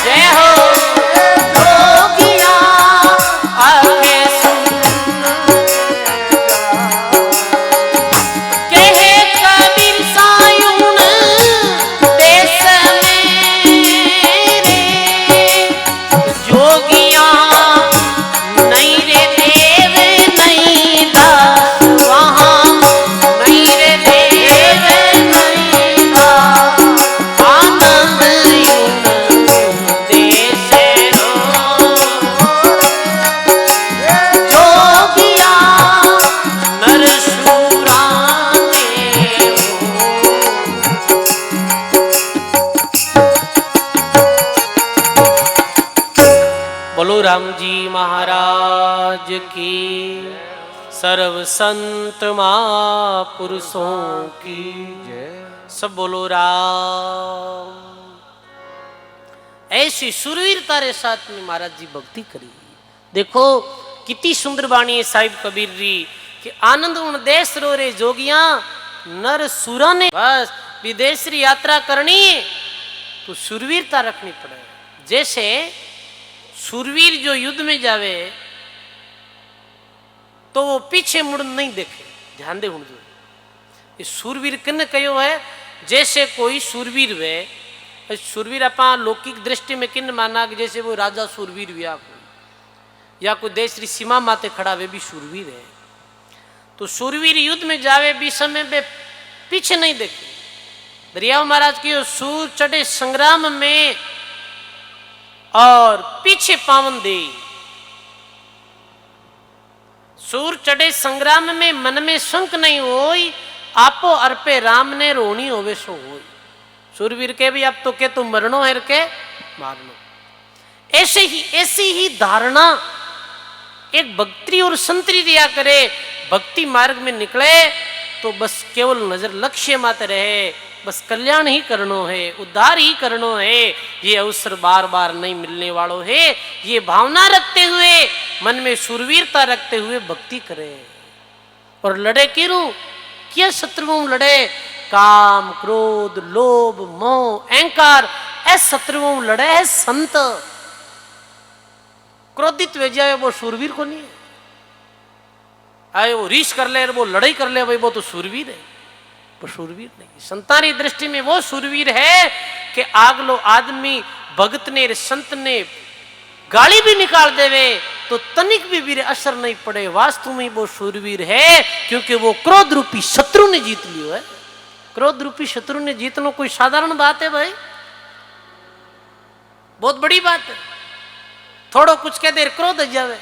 जय हो जोगिया अखे सुन कहे कबीर सायुन देश में रे जोगिया नहीं रे देव नहीं दास वहाँ नहीं रे देव नहीं दास आनंद युन देश रो जोगिया नरसूरा ने बोलो राम जी महाराज की सर्व संत महापुरुषों की सब बोलो राम। ऐसी सुरवीरता रे साथ में महाराज जी भक्ति करी। देखो कितनी सुंदर वाणी है साहिब कबीर जी कि आनंद उन देश रो रे जोगिया नर सुरा ने बस विदेश की यात्रा करनी है तो सुरवीरता रखनी पड़े। जैसे सुरवीर जो युद्ध में जावे तो वो पीछे मुड़ नहीं देखे, ध्यान दे। ये सुरवीर किन कहो है जैसे कोई सुरवीर वे सुरवीर अपा लौकिक दृष्टि में किन माना कि जैसे वो राजा सुरवीर हुआ कोई या कोई देश की सीमा माते खड़ा वे भी सुरवीर है। तो सुरवीर युद्ध में जावे भी समय में पीछे नहीं देखे। दरियाव महाराज की सूर चढ़े संग्राम में और पीछे पावन दे। सूर चढ़े संग्राम में मन में शंक नहीं होई आपो अर्पे राम ने रोणी होवे सो होई। सूरवीर के भी अब तो के तुम मरणो है के मारनो। ऐसी ही धारणा एक भक्ति और संतरी दिया करे। भक्ति मार्ग में निकले तो बस केवल नजर लक्ष्य मात्र रहे, बस कल्याण ही करनो है, उद्धार ही करनो है। ये अवसर बार बार नहीं मिलने वालों है। ये भावना रखते हुए, मन में शूरवीरता रखते हुए भक्ति करे। और लड़े क्यों? क्या शत्रुओं लड़े? काम, क्रोध, लोभ, मोह, अहंकार, ऐसे शत्रुओं लड़े है संत। क्रोधित वे जाए वो शूरवीर को नहीं है। आए वो रीश कर ले, वो लड़ाई कर ले, भाई वो तो शूरवीर है। वो शूरवीर नहीं। संतानी दृष्टि में वो शूरवीर है कि आगलो आदमी भगत ने, संत ने गाली भी निकाल देवे तो तनिक भी वीर असर नहीं पड़े। वास्तव में वो शूरवीर है, क्योंकि वो क्रोध रूपी शत्रु ने जीत लियो है। क्रोध रूपी शत्रु ने जीतना कोई साधारण बात है भाई, बहुत बड़ी बात है। थोड़ो कुछ कह दे क्रोध आ जावे,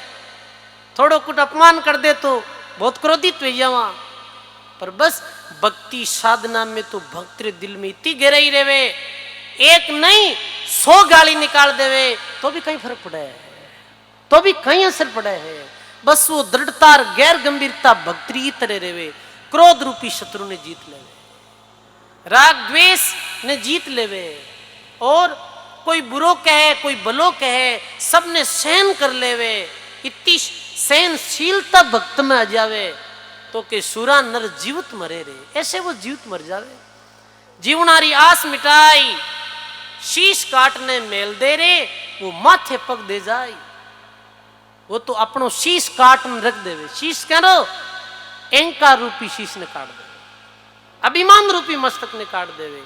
थोड़ो कुछ अपमान कर दे तो बहुत क्रोधित हो जावा। पर बस भक्ति साधना में तो भक्त दिल में इतनी गहराई रहे, एक नहीं 100 गाली निकाल देवे तो भी कहीं फर्क पड़ा है, तो भी कहीं असर पड़ा है। बस वो दृढ़ता और गैर गंभीरता भक्ति तरह रहे। क्रोध रूपी शत्रु ने जीत लेवे, राग द्वेष ने जीत लेवे, और कोई बुरो कहे कोई भलो कहे सबने सहन कर लेवे। इतनी सहनशीलता भक्त में आ जावे तो के सुरा नर जीवित मरे रे, ऐसे वो जीवित मर जावे। जीवनारी आस मिटाई, शीश काटने मेल दे रे, वो माथे पग दे जाए। वो तो अपनो शीश काट में रख देवे। शीश कह रो अहंकार रूपी शीश ने काट देवे, अभिमान रूपी मस्तक ने काट देवे।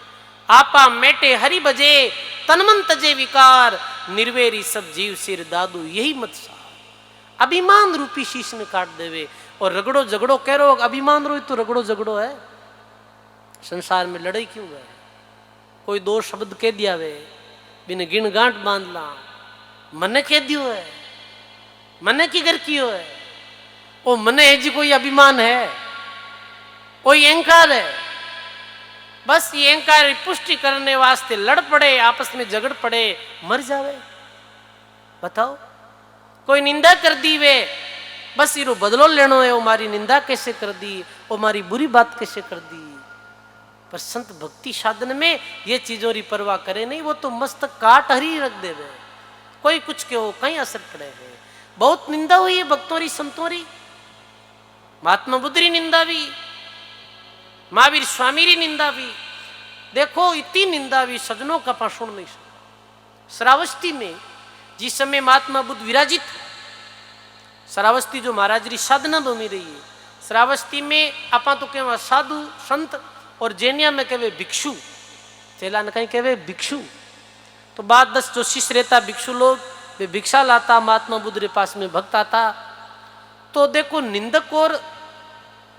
आपा मेटे हरि बजे, तनमन तजे विकार, निर्वेरी सब जीव सिर दादू यही मत सा। अभिमान रूपी शीश ने काट देवे। और रगड़ो झगड़ो कह रो अभिमान रो तो रगड़ो झगड़ो है। संसार में लड़ाई क्यों है? कोई 2 शब्द कह दिया वे बिन गिन गांठ बांध ला, मने कह दियो है, मने की घर कियो है, ओ मने है जी कोई अभिमान है, कोई अहंकार है। बस ये अहंकार की पुष्टि करने वास्ते लड़ पड़े, आपस में झगड़ पड़े, मर जावे। बताओ, कोई निंदा कर दी वे, बस इरो बदलो लेनो है, वो मारी निंदा कैसे कर दी, वो मारी बुरी बात कैसे कर दी। पर संत भक्ति साधन में ये चीजों की परवाह करे नहीं, वो तो मस्तक काट हरी रख दे वे। कोई कुछ के हो कहीं असर पड़े है। बहुत निंदा हुई है भक्तों री संतों री, महात्मा बुद्ध री निंदा भी, महावीर स्वामी री निंदा भी। देखो इतनी निंदा भी सजनों का पासुण नहीं सकता। श्रावस्ती में जिस समय महात्मा बुद्ध विराजित, श्रावस्ती जो महाराज री साधना भूमि रही है, श्रावस्ती में आपा तो कहवा साधु संत, और जैनिया में कहवे भिक्षु, चेला ने कहीं कहवे भिक्षु। तो 10 जो शिष्य रहता भिक्षु लोग, वे भिक्षा लाता महात्मा बुद्ध के पास में भक्त आता। तो देखो निंदक और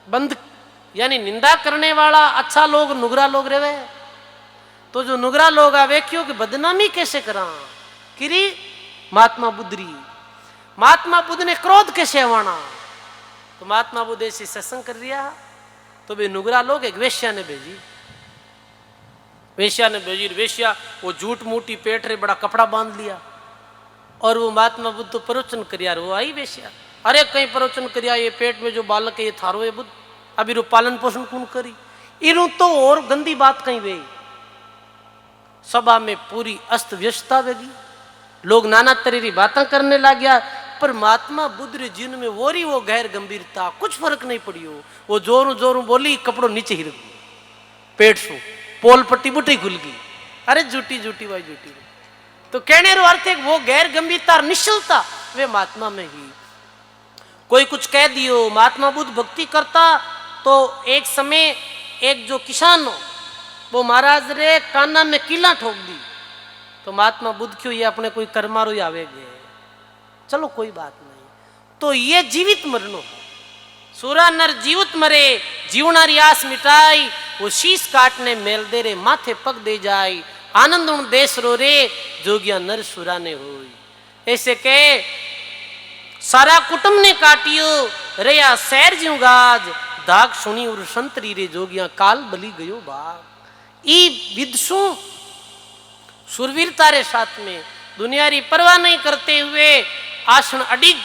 बंद यानी निंदा करने वाला अच्छा लोग नुगरा लोग रहे। तो जो नुगरा लोग आवे क्यों कि बदनामी कैसे करा किरी महात्मा बुद्ध री, महात्मा बुद्ध ने क्रोध कैसे हवाना। तो महात्मा बुद्ध ऐसे सत्संग कर दिया, तो वे नुगरा लोग एक वेश्या ने भेजी, वेश्या ने भेजी। वेश्या वो झूठ मूठी पेट रे बड़ा कपड़ा बांध लिया, और वो महात्मा बुद्ध तो प्रवचन करिया। वो आई वेश्या, अरे कहीं प्रवचन करिया, ये पेट में जो बालक है ये थारो है बुद्ध, अभी रो पालन पोषण कौन करी। इनु तो और गंदी बात कहीं वे। सभा में पूरी अस्त व्यस्तता वेगी, लोग नाना तरह की बातें करने लग गया। पर महात्मा बुद्ध रे जीवन में वो गैर गंभीरता, कुछ फर्क नहीं पड़ियो। वो जोरों जोरों बोली, कपड़ों नीचे हिर गई, पेट सो पोल पट्टी बुटी खुल गई। अरे झूठी झूठी भाई झूठी। तो कहने रो अर्थ है वो गैर गंभीरता और निश्चलता वे महात्मा में ही। कोई कुछ कह दियो, महात्मा बुद्ध भक्ति करता तो एक समय एक जो किसान हो वो महाराज रे काना में किला ठोक दी। तो महात्मा बुद्ध क्यों ये अपने कोई कर्मारो आवेगे, चलो कोई बात नहीं। तो ये जीवित मरनो, सूरा नर जीवित मरे, जीवनारी आस मिटाई, वो शीश काटने मेल दे रे, माथे पग दे जाई, आनंद उन देश रो रे, जोगिया नर सुरा ने होई। ऐसे के सारा कुटुंब ने काटियो, रया शहर ज्यों गाज, धाक सुनी और संतरी रे जोगिया काल बली गयो बाग। ई विदसु सुरवीरता रे साथ में दुनियारी परवाह नहीं करते हुए आसन अडिग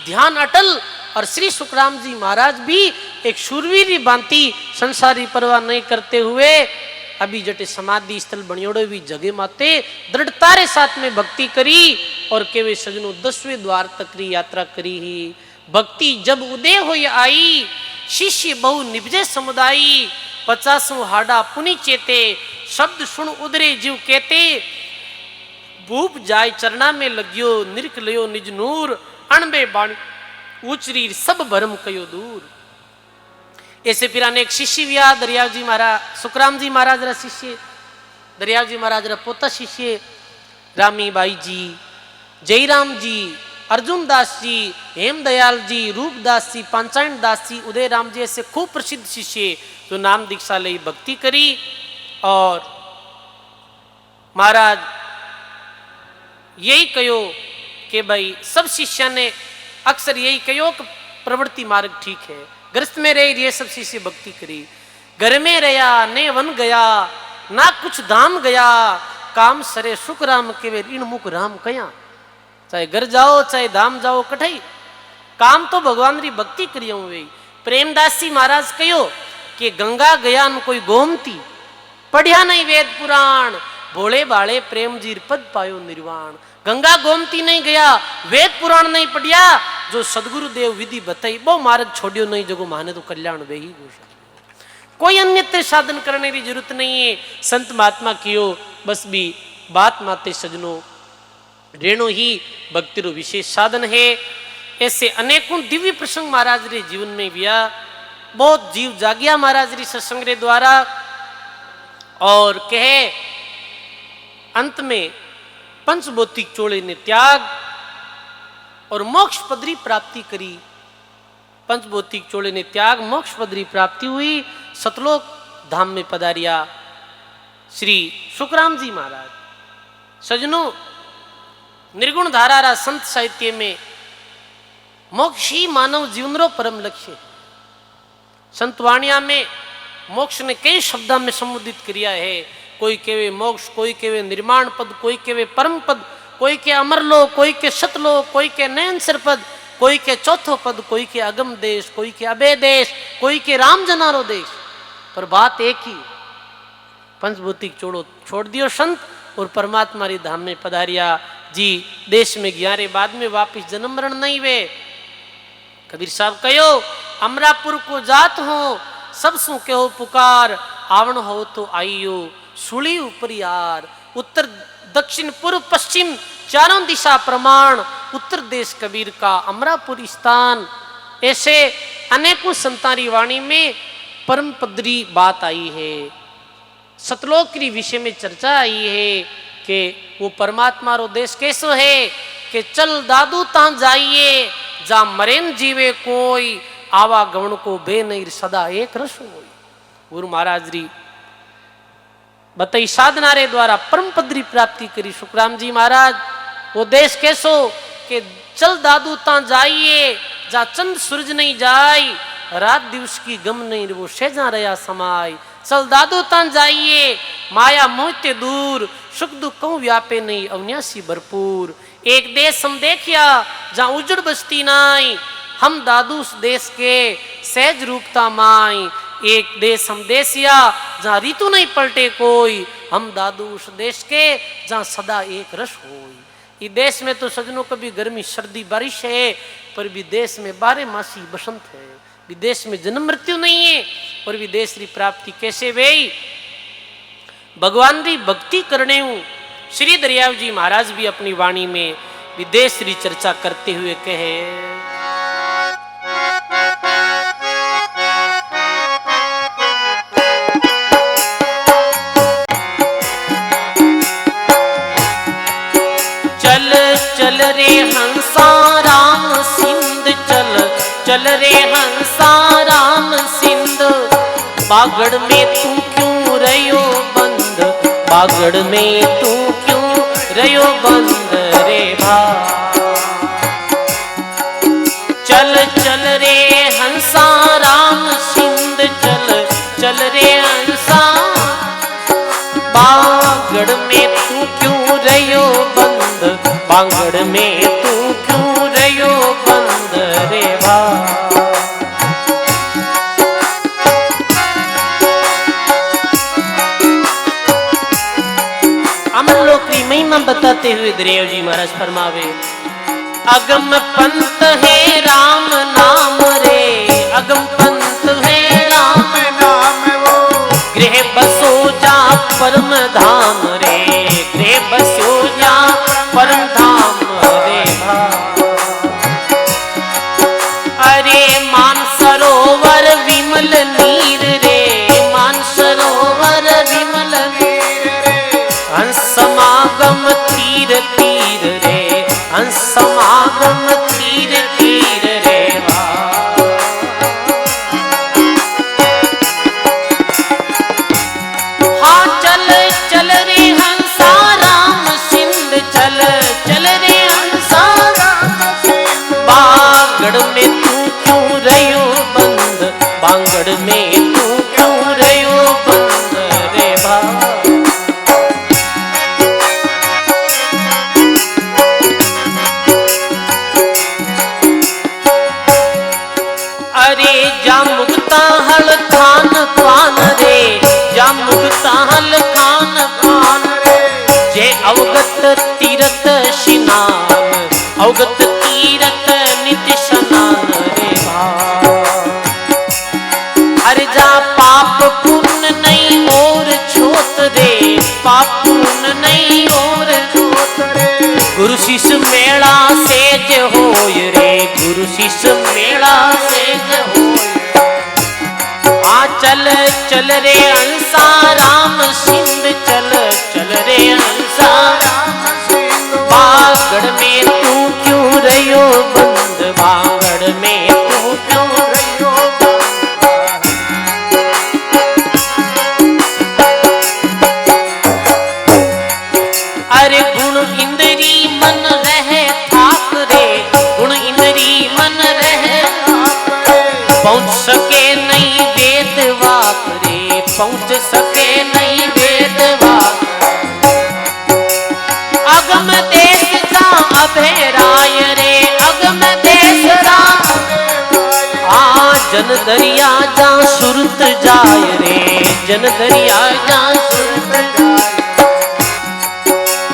ध्यान अटल और श्री सुखराम जी महाराज भी एक शूरवीर भांति संसारी परवाह नहीं करते हुए अभी जटे समाधि स्थल बनियोड़ो भी जगह माते दृढ़ता रे साथ में भक्ति करी और केवे सजनों 10वें द्वार तक री यात्रा करी ही। भक्ति जब उदय होई आई शिष्य बहु निभजे समुदायी 50 हाडा पुनि चेते शब्द सुन उदरे जीव कहते भूप जाय चरना में लग्यो निरख लियो निज नूर अणबे बाण उचरी सब भरम कयो दूर। ऐसे फिर अनेक शिष्य व्या दरियाव जी महाराज सुखराम जी महाराज रा शिष्य दरियाव जी महाराज रा पोता शिष्य रामी बाई जी जयराम जी अर्जुन दास जी हेमदयाल जी रूपदास जी पांचायन दास जी उदय राम जी ऐसे खूब प्रसिद्ध शिष्य जो नाम दीक्षा ले भक्ति करी। और महाराज यही कहो कि भाई सब शिष्य ने अक्सर यही कहो कि प्रवृत्ति मार्ग ठीक है ग्रस्त में रहे ये सब शिष्य भक्ति करी घर में रहा ने वन गया ना कुछ धाम गया काम सरे सुख राम केवे ऋण मुख राम कया। चाहे घर जाओ चाहे धाम जाओ कठई काम तो भगवान री भक्ति करियो वे। प्रेमदास जी महाराज कहो कि गंगा गया न कोई गोमती पढ़िया नहीं वेद पुराण भोले बाले प्रेम जीर पद पायो निर्वाण। गंगा गोमती नहीं गया वेद पुराण नहीं पढ़िया जो सदगुरु देव विधि बताई वो मार्ग छोड़ियो नहीं जगो माने तो कल्याण वे ही घोषणा। कोई अन्य साधन करने की जरूरत नहीं है संत महात्मा कियो बस भी बात माते सजनो रेणु ही भक्ति रो विशेष साधन है। ऐसे अनेकों दिव्य प्रसंग महाराज रे जीवन में बिया बहुत जीव जागिया महाराज री सत्संग रे द्वारा। और कहे अंत में पंचभौतिक चोले ने त्याग और मोक्ष पदरी प्राप्ति करी। पंचभौतिक चोले ने त्याग मोक्ष पदरी प्राप्ति हुई सतलोक धाम में पधारिया श्री सुखराम जी महाराज। सजनों निर्गुण धारा रा संत साहित्य में मोक्ष ही मानव जीवन रो परम लक्ष्य। संतवाणिया में मोक्ष ने कई शब्दों में संबोधित किया है। कोई केवे मोक्ष कोई केवे निर्माण पद कोई केवे परम पद कोई के अमरलोक कोई के सतलोक कोई के नयनसर पद कोई के चौथो पद कोई के अगम देश कोई के अभय देश कोई के राम जनारो देश। पर बात एक ही पंचभौतिक चोड़ो छोड़ दियो संत और परमात्मा री धाम में पधारिया जी। देश में ग्यारे बाद में वापिस जन्म मरण नहीं वे। कबीर साहब कहो अमरापुर को जात हो सब सु कहो पुकार आवण हो तो आइयो सुली ऊपर यार। उत्तर दक्षिण पूर्व पश्चिम चारों दिशा प्रमाण उत्तर देश कबीर का अमरापुर स्थान। ऐसे अनेकों संतारी वाणी में परम पदरी बात आई है। सतलोक की विषय में चर्चा आई है कि वो परमात्मा रो देश कैसो है कि चल दादू ता जाइए जा मरेन जीवे कोई आवा गवण को बे नहीं सदा एक रस होई। गुरु महाराज री बताई साधना रे द्वारा परम पदरी प्राप्ति करी सुखराम जी महाराज। वो देश कैसो कि चल दादू ता जाइए जा चंद सूरज नहीं जाई रात दिवस की गम नहीं वो शेजा रहा समाय। चल दादू ता जाइए माया मोहते दूर सुख दुख कहूं व्यापे नहीं अविनाशी भरपूर। एक देश हम देखिया जहाँ उजड़ बस्ती नाई हम दादू उस देश के सहज रूपता माई। एक देश हम देसिया जहाँ ऋतु नहीं पलटे कोई हम दादू उस देश के जहाँ सदा एक रस होई। ये देश में तो सजनों कभी गर्मी सर्दी बारिश है पर विदेश में 12 मासी बसंत है। विदेश में जन्म मृत्यु नहीं है और विदेश की प्राप्ति कैसे वे भगवान की भक्ति करने श्री दरियाव जी महाराज भी अपनी वाणी में विदेश की चर्चा करते हुए कहे चल चल रे हंसा राम सिंध चल चल रे हंसा राम सिंध बागड़ में तू क्यों रयो बंद बागड़ में तू क्यों रयो बंद रे भा। चल चल रे हंसा राम सिंध बांगड़ में तू क्यों रयो बंद रे भाई। अमर लोक की महिमा बताते हुए दरिया जी महाराज फरमावे, अगम पंत है राम नाम रे, अगम पंत है राम नाम वो गृह बसो जा परम धाम रे, गृह बसो जा परम धाम रे भाई। अरे मान सरोवर विमल नीर रे, मान सरोवर विमल हंस समागम तीर तीर रे, हंस समागम तीर तीर रे भाई। हाँ चल चल रे हंसा राम सिंध, चल चल रे हंसा बांगड़ में तू क्यों रयो बंद, बांगड़ में तू क्यों रयो बंद रे भाई। अरे जा मुक्ता हल खान पान रे, जा मुक्ता हल खान पान रे, जे अवगत तीरथ स्नान, अवगत तीरथ नित्य स्नान रे भाई। अरे जा पाप पुण्य नहीं और छोत रे, पाप पुण्य नहीं और छोत रे, गुरु शिष्य मेला सेज होय रे, गुरु शिष्य मेला सेज होय। आ चल चल रे हंसा राम सिंध, चल चल रे हंसा बांगड़ में तू क्यों रयो बंद, बांगड़ में तू क्यों रयो बंद। अरे गुण इंद्री मन रहे थाक रे, गुण इंद्री मन रहे पहुंच सके नहीं वेद वाक रे, पहुंच सके नहीं वेद वाक। अगम देश का अभेराय रे, अगम देश का आ जन दरिया जा सुरत जाय रे, जन दरिया जा सुरत जाय।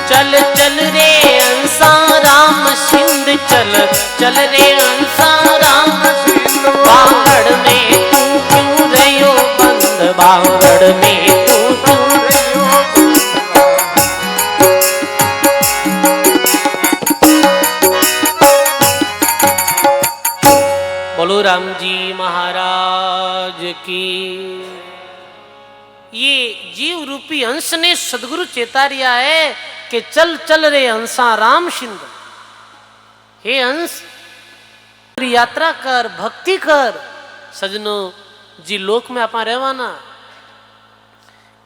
चल चल रे हंसा राम सिंध, चल चल रे हंसा राम सिंध बांगड़ में तू क्यों रयो बंद, बांगड़ में तू क्यों रयो बंद। बोलो राम जी महाराज की। ये जीव रूपी हंस ने सदगुरु चेतारिया है कि चल चल रे हंसा राम सिंध। हे हंस यात्रा कर, भक्ति कर। सजनों जी लोक में आप रहवाना,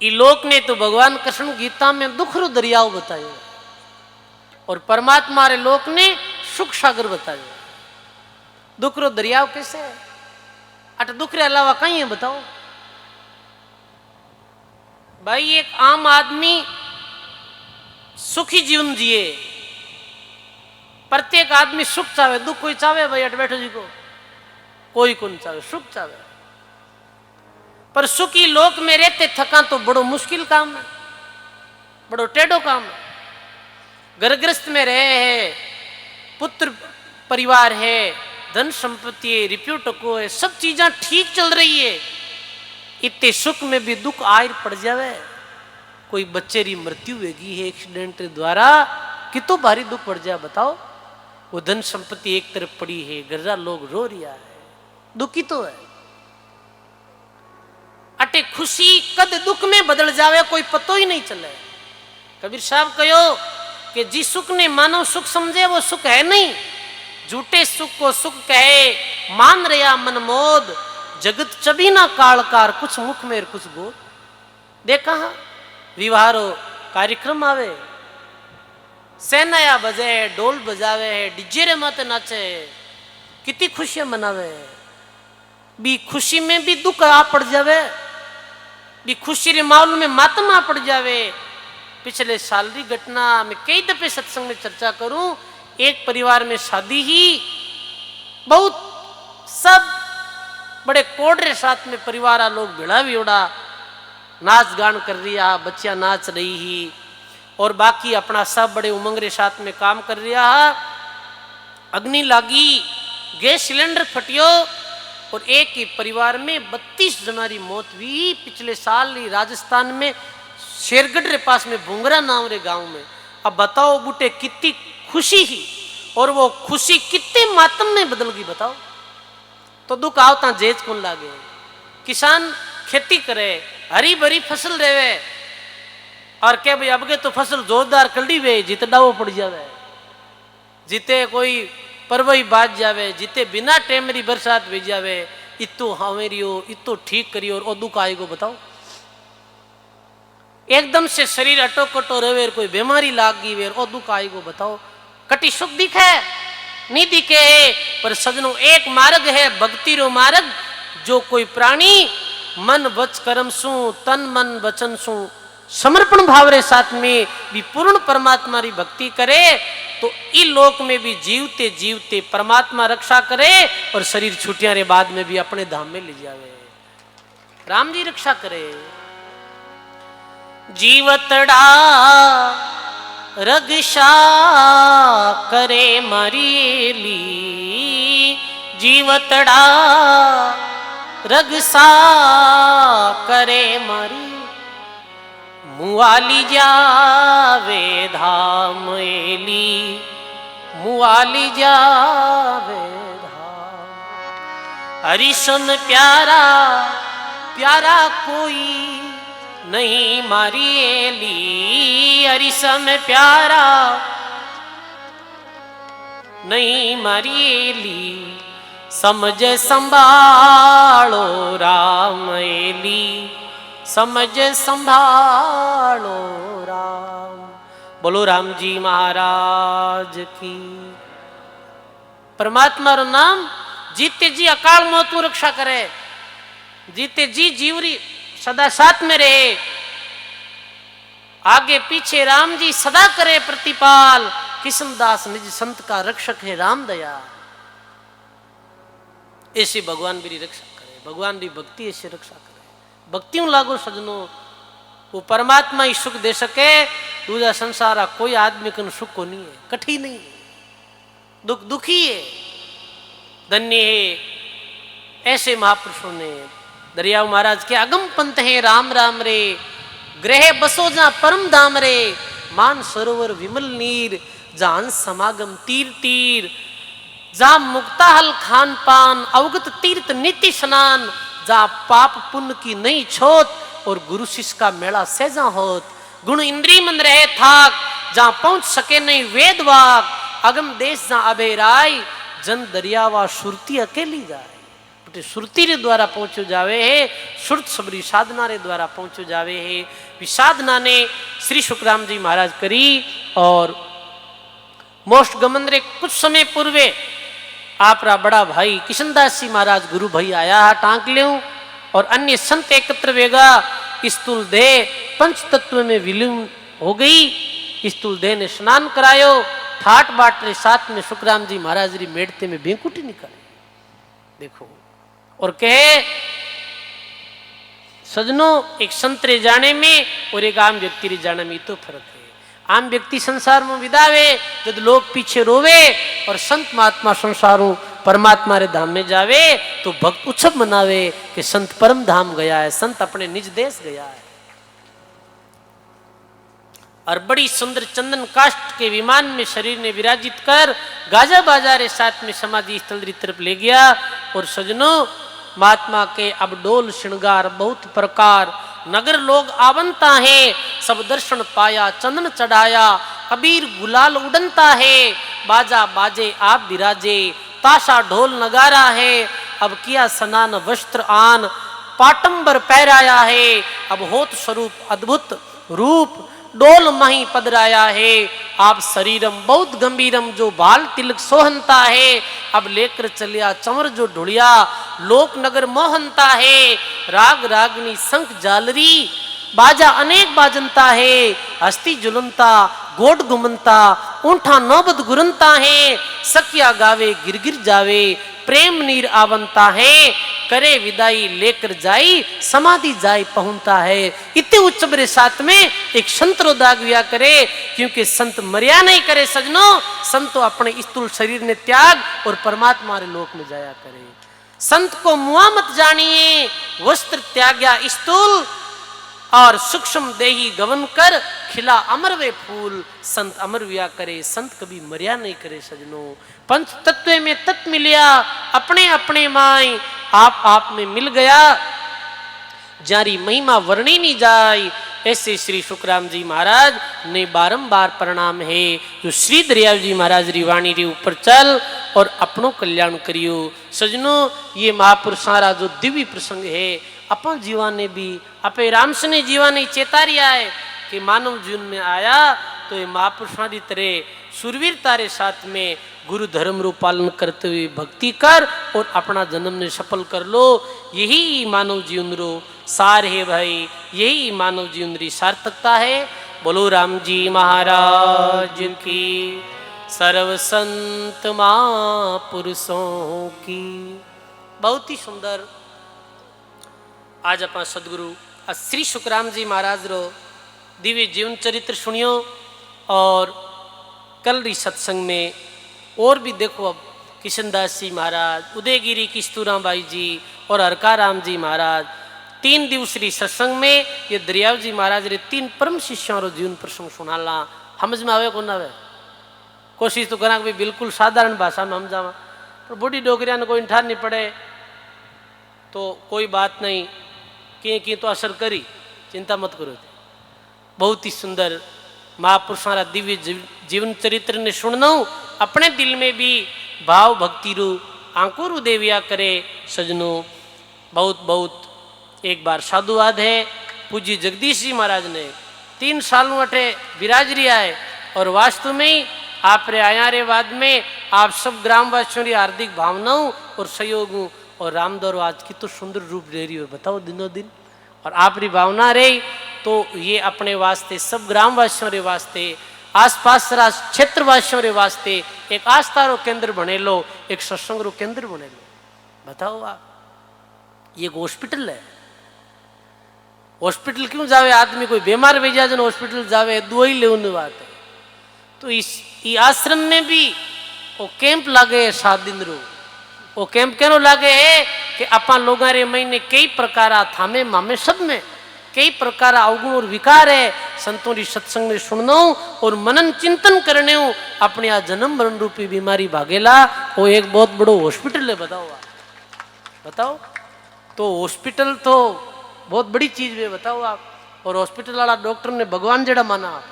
ई लोक ने तो भगवान कृष्ण गीता में दुख रो दरियाओ बतायो और परमात्मा रे लोक ने सुख सागर बतायो। दुख रो दरियाओ कैसे है? अट दुख रे अलावा कहीं है बताओ भाई। एक आम आदमी सुखी जीवन जिए, प्रत्येक आदमी सुख चाहे, दुख कोई चाहे भाई अट बैठो जी को कोई कौन चाहे, सुख चाहे। पर सुखी लोक में रहते थका तो बड़ो मुश्किल काम है, बड़ो टेढ़ो काम है। घर गृहस्थ में रहे है, पुत्र परिवार है, धन संपत्ति है, रिप्यूट को है, सब चीजें ठीक चल रही है। इतने सुख में भी दुख आयर पड़ जावे, कोई बच्चे री मृत्यु होगी है एक्सीडेंट द्वारा, कितो भारी दुख पड़ जाए बताओ। वो धन संपत्ति एक तरफ पड़ी है, गर्जा लोग रो रिया है, दुखी तो है। अटे खुशी कद दुख में बदल जावे कोई पतो ही नहीं चले। कबीर साहब कहो कि जिस सुख ने मानव सुख समझे वो सुख है नहीं, झूठे सुख को सुख कहे मान रहा मन मोद। जगत चबी ना कालकार कुछ मुख में कुछ गोद। देखा विवाहो कार्यक्रम आवे, सेनाया बजे, डोल बजावे, डीजे रे माते नाचे, कितनी खुशियां मनावे। भी खुशी में भी दुख आ पड़ जावे, भी खुशी रे माहौल में मातम आ पड़ जावे। पिछले साल की घटना मैं कई दफे सत्संग में चर्चा करूं। एक परिवार में शादी ही, बहुत सब बड़े कोडरे साथ में परिवार लोग भिड़ा भी उड़ा, नाच गान कर रिया, बच्चियां नाच रही ही और बाकी अपना सब बड़े उमंगरे साथ में काम कर रिया। अग्नि लागी, गैस सिलेंडर फटियो और एक ही परिवार में 32 जना की मौत हुई। पिछले साल ही राजस्थान में शेरगढ़ के पास में भूंगरा नाम रे गांव में। अब बताओ बूटे कितनी खुशी ही और वो खुशी कितने मातम में बदल गई बताओ। तो दुख आवता जेज कौन लागे। किसान खेती करे, हरी भरी फसल देवे और क्या भाई अब के तो फसल जोरदार कल्डी वे, जिते डावो पड़ जावे, जिते कोई परवई बाज जावे, जिते बिना टेमरी बरसात भेज जावे, इतो हावेरियो इतो ठीक करियो और दुख आएगो बताओ। एकदम से शरीर अटो कटो रहे, कोई बीमारी लाग गई वे और दुख आएगो बताओ। कटी सुख दिखे नहीं दिखे, पर सजनों एक मार्ग है भक्ति रो मार्ग। जो कोई प्राणी मन वच कर्म सु, तन मन वचन सु समर्पण भाव रे साथ में भी पूर्ण परमात्मा री भक्ति करे तो इस लोक में भी जीवते जीवते परमात्मा रक्षा करे और शरीर छुट्टियां रे बाद में भी अपने धाम में ले जावे। राम जी रक्षा करे। जीवतड़ा रक्षा करे मरीली, जीवतड़ा रक्षा करे मरी, मुआली जावे धाम एली, मुआली जावे धाम। हरिशन प्यारा प्यारा कोई नहीं मारी एली, हरिशन प्यारा नहीं मारी एली, समझ संभालो राम एली, समझ संभालो राम। बोलो राम जी महाराज की। परमात्मा रो नाम जीते जी अकाल मौत रक्षा करे, जीते जी जीवरी सदा साथ में रहे, आगे पीछे राम जी सदा करे प्रतिपाल। किशनदास निज संत का रक्षक है राम दया। ऐसे भगवान भी रक्षा करे, भगवान की भक्ति ऐसे रक्षा करे। भक्तियों लागो सजनों, वो परमात्मा ही सुख दे सके, दूसरा संसार कोई आदमी का सुख को नहीं है, कठिन नहीं है, दुख दुखी है। धन्य है ऐसे महापुरुषों ने। दरियाव महाराज के अगम पंथ है राम राम रे, ग्रह बसो जा परम धाम रे, मान सरोवर विमल नीर, जान समागम तीर तीर, जा मुक्ताहल खान पान, अवगत तीर्थ नित्य स्नान, जा पाप पुण्य की नहीं छोत और गुरु शिष्य का मेला सहजा होत। गुण इंद्री मन रहे थाक, जहां पहुंच सके नहीं वेद वाक, अगम देश जहां अबे राय, जन दरियावा सुरती अकेली जाए। सुरती रे द्वारा पहुंचो जावे है, सुरत सबरी साधना रे द्वारा पहुंचो जावे है। साधना ने श्री शुकराम जी महाराज करी और मोस्ट गमन रे कुछ समय पूर्वे आपरा बड़ा भाई किशनदास जी महाराज गुरु भाई आया है टांक ल्यूं और अन्य संत एकत्र वेगा। स्थूल देह पंच तत्व में विलीन हो गई। स्थूल देह ने स्नान करायो, ठाट बाट रे साथ में शुकराम जी महाराज री मेड़ते में बेंकुटी निकाली। देखो और कहे सजनों, एक संत रे जाने में और एक आम व्यक्ति रे जाने में तो फर्क है। आम व्यक्ति संसार में विदावे जब लोग पीछे रोवे, और संत महात्मा संसारों परमात्मा रे धाम में जावे तो भक्त उत्सव मनावे कि संत परम धाम गया है, संत अपने निज देश गया है। और बड़ी सुंदर चंदन काष्ठ के विमान में शरीर ने विराजित कर गाजा बाजा रे साथ में समाधि स्थल की तरफ ले गया। और सजनों, महात्मा के अब डोल श्रृंगार बहुत प्रकार, नगर लोग आवंता है, सब दर्शन पाया चंदन चढ़ाया, कबीर गुलाल उड़नता है, बाजा बाजे आप विराजे, ताशा ढोल नगारा है, अब किया स्नान वस्त्र आन, पाटंबर पहराया है, अब होत स्वरूप अद्भुत रूप, डोल मही पदराया है, आप शरीरम बहुत गंभीरम जो बाल तिलक सोहनता है, अब लेकर चलिया चंवर जो ढुलिया, लोक नगर मोहनता है, राग रागनी शंख जालरी, बाजा अनेक बाजनता है, हस्ती जुलनता गोड गुमनता ऊंठा नौबत गुरनता है सखिया गावे गिर गिर जावे प्रेम नीर आवंता है करे विदाई लेकर जाई समाधि जाई पहुंचता है। इतने उच्च बरे साथ में एक संत रो दाग विया करे क्योंकि संत मर्या नहीं करे सजनों, संत तो अपने स्थूल शरीर ने त्याग और परमात्मा रे लोक में जाया करे। संत को मुआ मत जानिए वस्त्र त्याग्या स्थूल और सूक्ष्म देही गवन कर खिला अमर वे फूल। संत अमर विया करे संत कभी मर्या नहीं करे सजनों। पंच तत्व में तत्व मिलिया अपने अपने माई आप में मिल गया जारी महिमा वर्णी नहीं जाए। ऐसे श्री सुखराम जी महाराज ने बारंबार प्रणाम है जो श्री दरियाव जी महाराज री वाणी रे ऊपर चल और अपनो कल्याण करियो। सजनों ये महापुरुषारा जो दिव्य प्रसंग है अपन जीवन ने भी अपे रामस ने जीवन ने चेतारिया है कि मानव जीवन में आया तो ये महापुरुषारी तरह सुरवीरता रे साथ में गुरु धर्म रू पालन करते हुए भक्ति कर और अपना जन्म ने सफल कर लो। यही मानव जीवन रो सार है भाई, यही मानव जीवन री सार्थकता है। बोलो राम जी महाराज की, सर्व संत महापुरुषों की। बहुत ही सुंदर आज अपन सदगुरु श्री सुखराम जी महाराज रो दिव्य जीवन चरित्र सुनियो। और कल री सत्संग में और भी देखो अब किशनदास जी महाराज, उदयगिरी किस्तूराम बाई जी और हरकाराम जी महाराज 3 दिवसीय सत्संग में ये दरियाव जी महाराज रे 3 परम शिष्यों रो जीवन प्रसंग सुनाला। समझ में आवे को ना आवे कोशिश तो करा कि बिल्कुल साधारण भाषा में समझावा, पर बूढ़ी डोगरिया ने कोई ठार नहीं पड़े तो कोई बात नहीं, कि तो असर करी, चिंता मत करो। बहुत ही सुंदर महापुरुषों दिव्य जीवन चरित्र ने सुनना अपने दिल में भी भाव भक्ति रू आंकुर देविया करे सजनों। बहुत बहुत एक बार साधुवाद है पूज्य जगदीश जी महाराज ने 3 साल अठे विराज रिया है और वास्तु में ही आप रे आया रे बाद में आप सब ग्रामवासियों की हार्दिक भावनाओं और सहयोग और रामदौर आज की तो सुंदर रूप ले रही हो बताओ दिनों दिन। और आप री भावना रही तो ये अपने वास्ते सब ग्रामवासियों रे वास्ते आसपास क्षेत्रवासियों रे वास्ते एक आस्था रो केंद्र बने लो, एक सत्संग रो केंद्र बने लो। बताओ आप ये एक हॉस्पिटल है, हॉस्पिटल क्यों जावे आदमी, कोई बीमार भेजा जन हॉस्पिटल जावे दवाई ले बात है। तो इस आश्रम में भी वो कैंप लागे 7 दिन रो। वो कैंप क्यों लागे है कि अपन लोगों रे महीने कई प्रकार थामे मामे सब में कई प्रकार अवगुण और विकार है। संतों की सत्संग में सुनना और मनन चिंतन करने अपने आ जन्म मरण रूपी बीमारी भागेला वो एक बहुत बड़ो हॉस्पिटल है। बताओ आप बताओ, तो हॉस्पिटल तो बहुत बड़ी चीज है बताओ आप। और हॉस्पिटल वाला डॉक्टर ने भगवान जड़ा माना आप,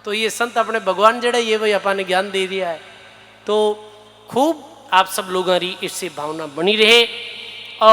तो ये संत अपने भगवान जड़ा ये भाई अपने ज्ञान दे दिया है। तो खूब आप सब लोगों की इससे भावना बनी रहे।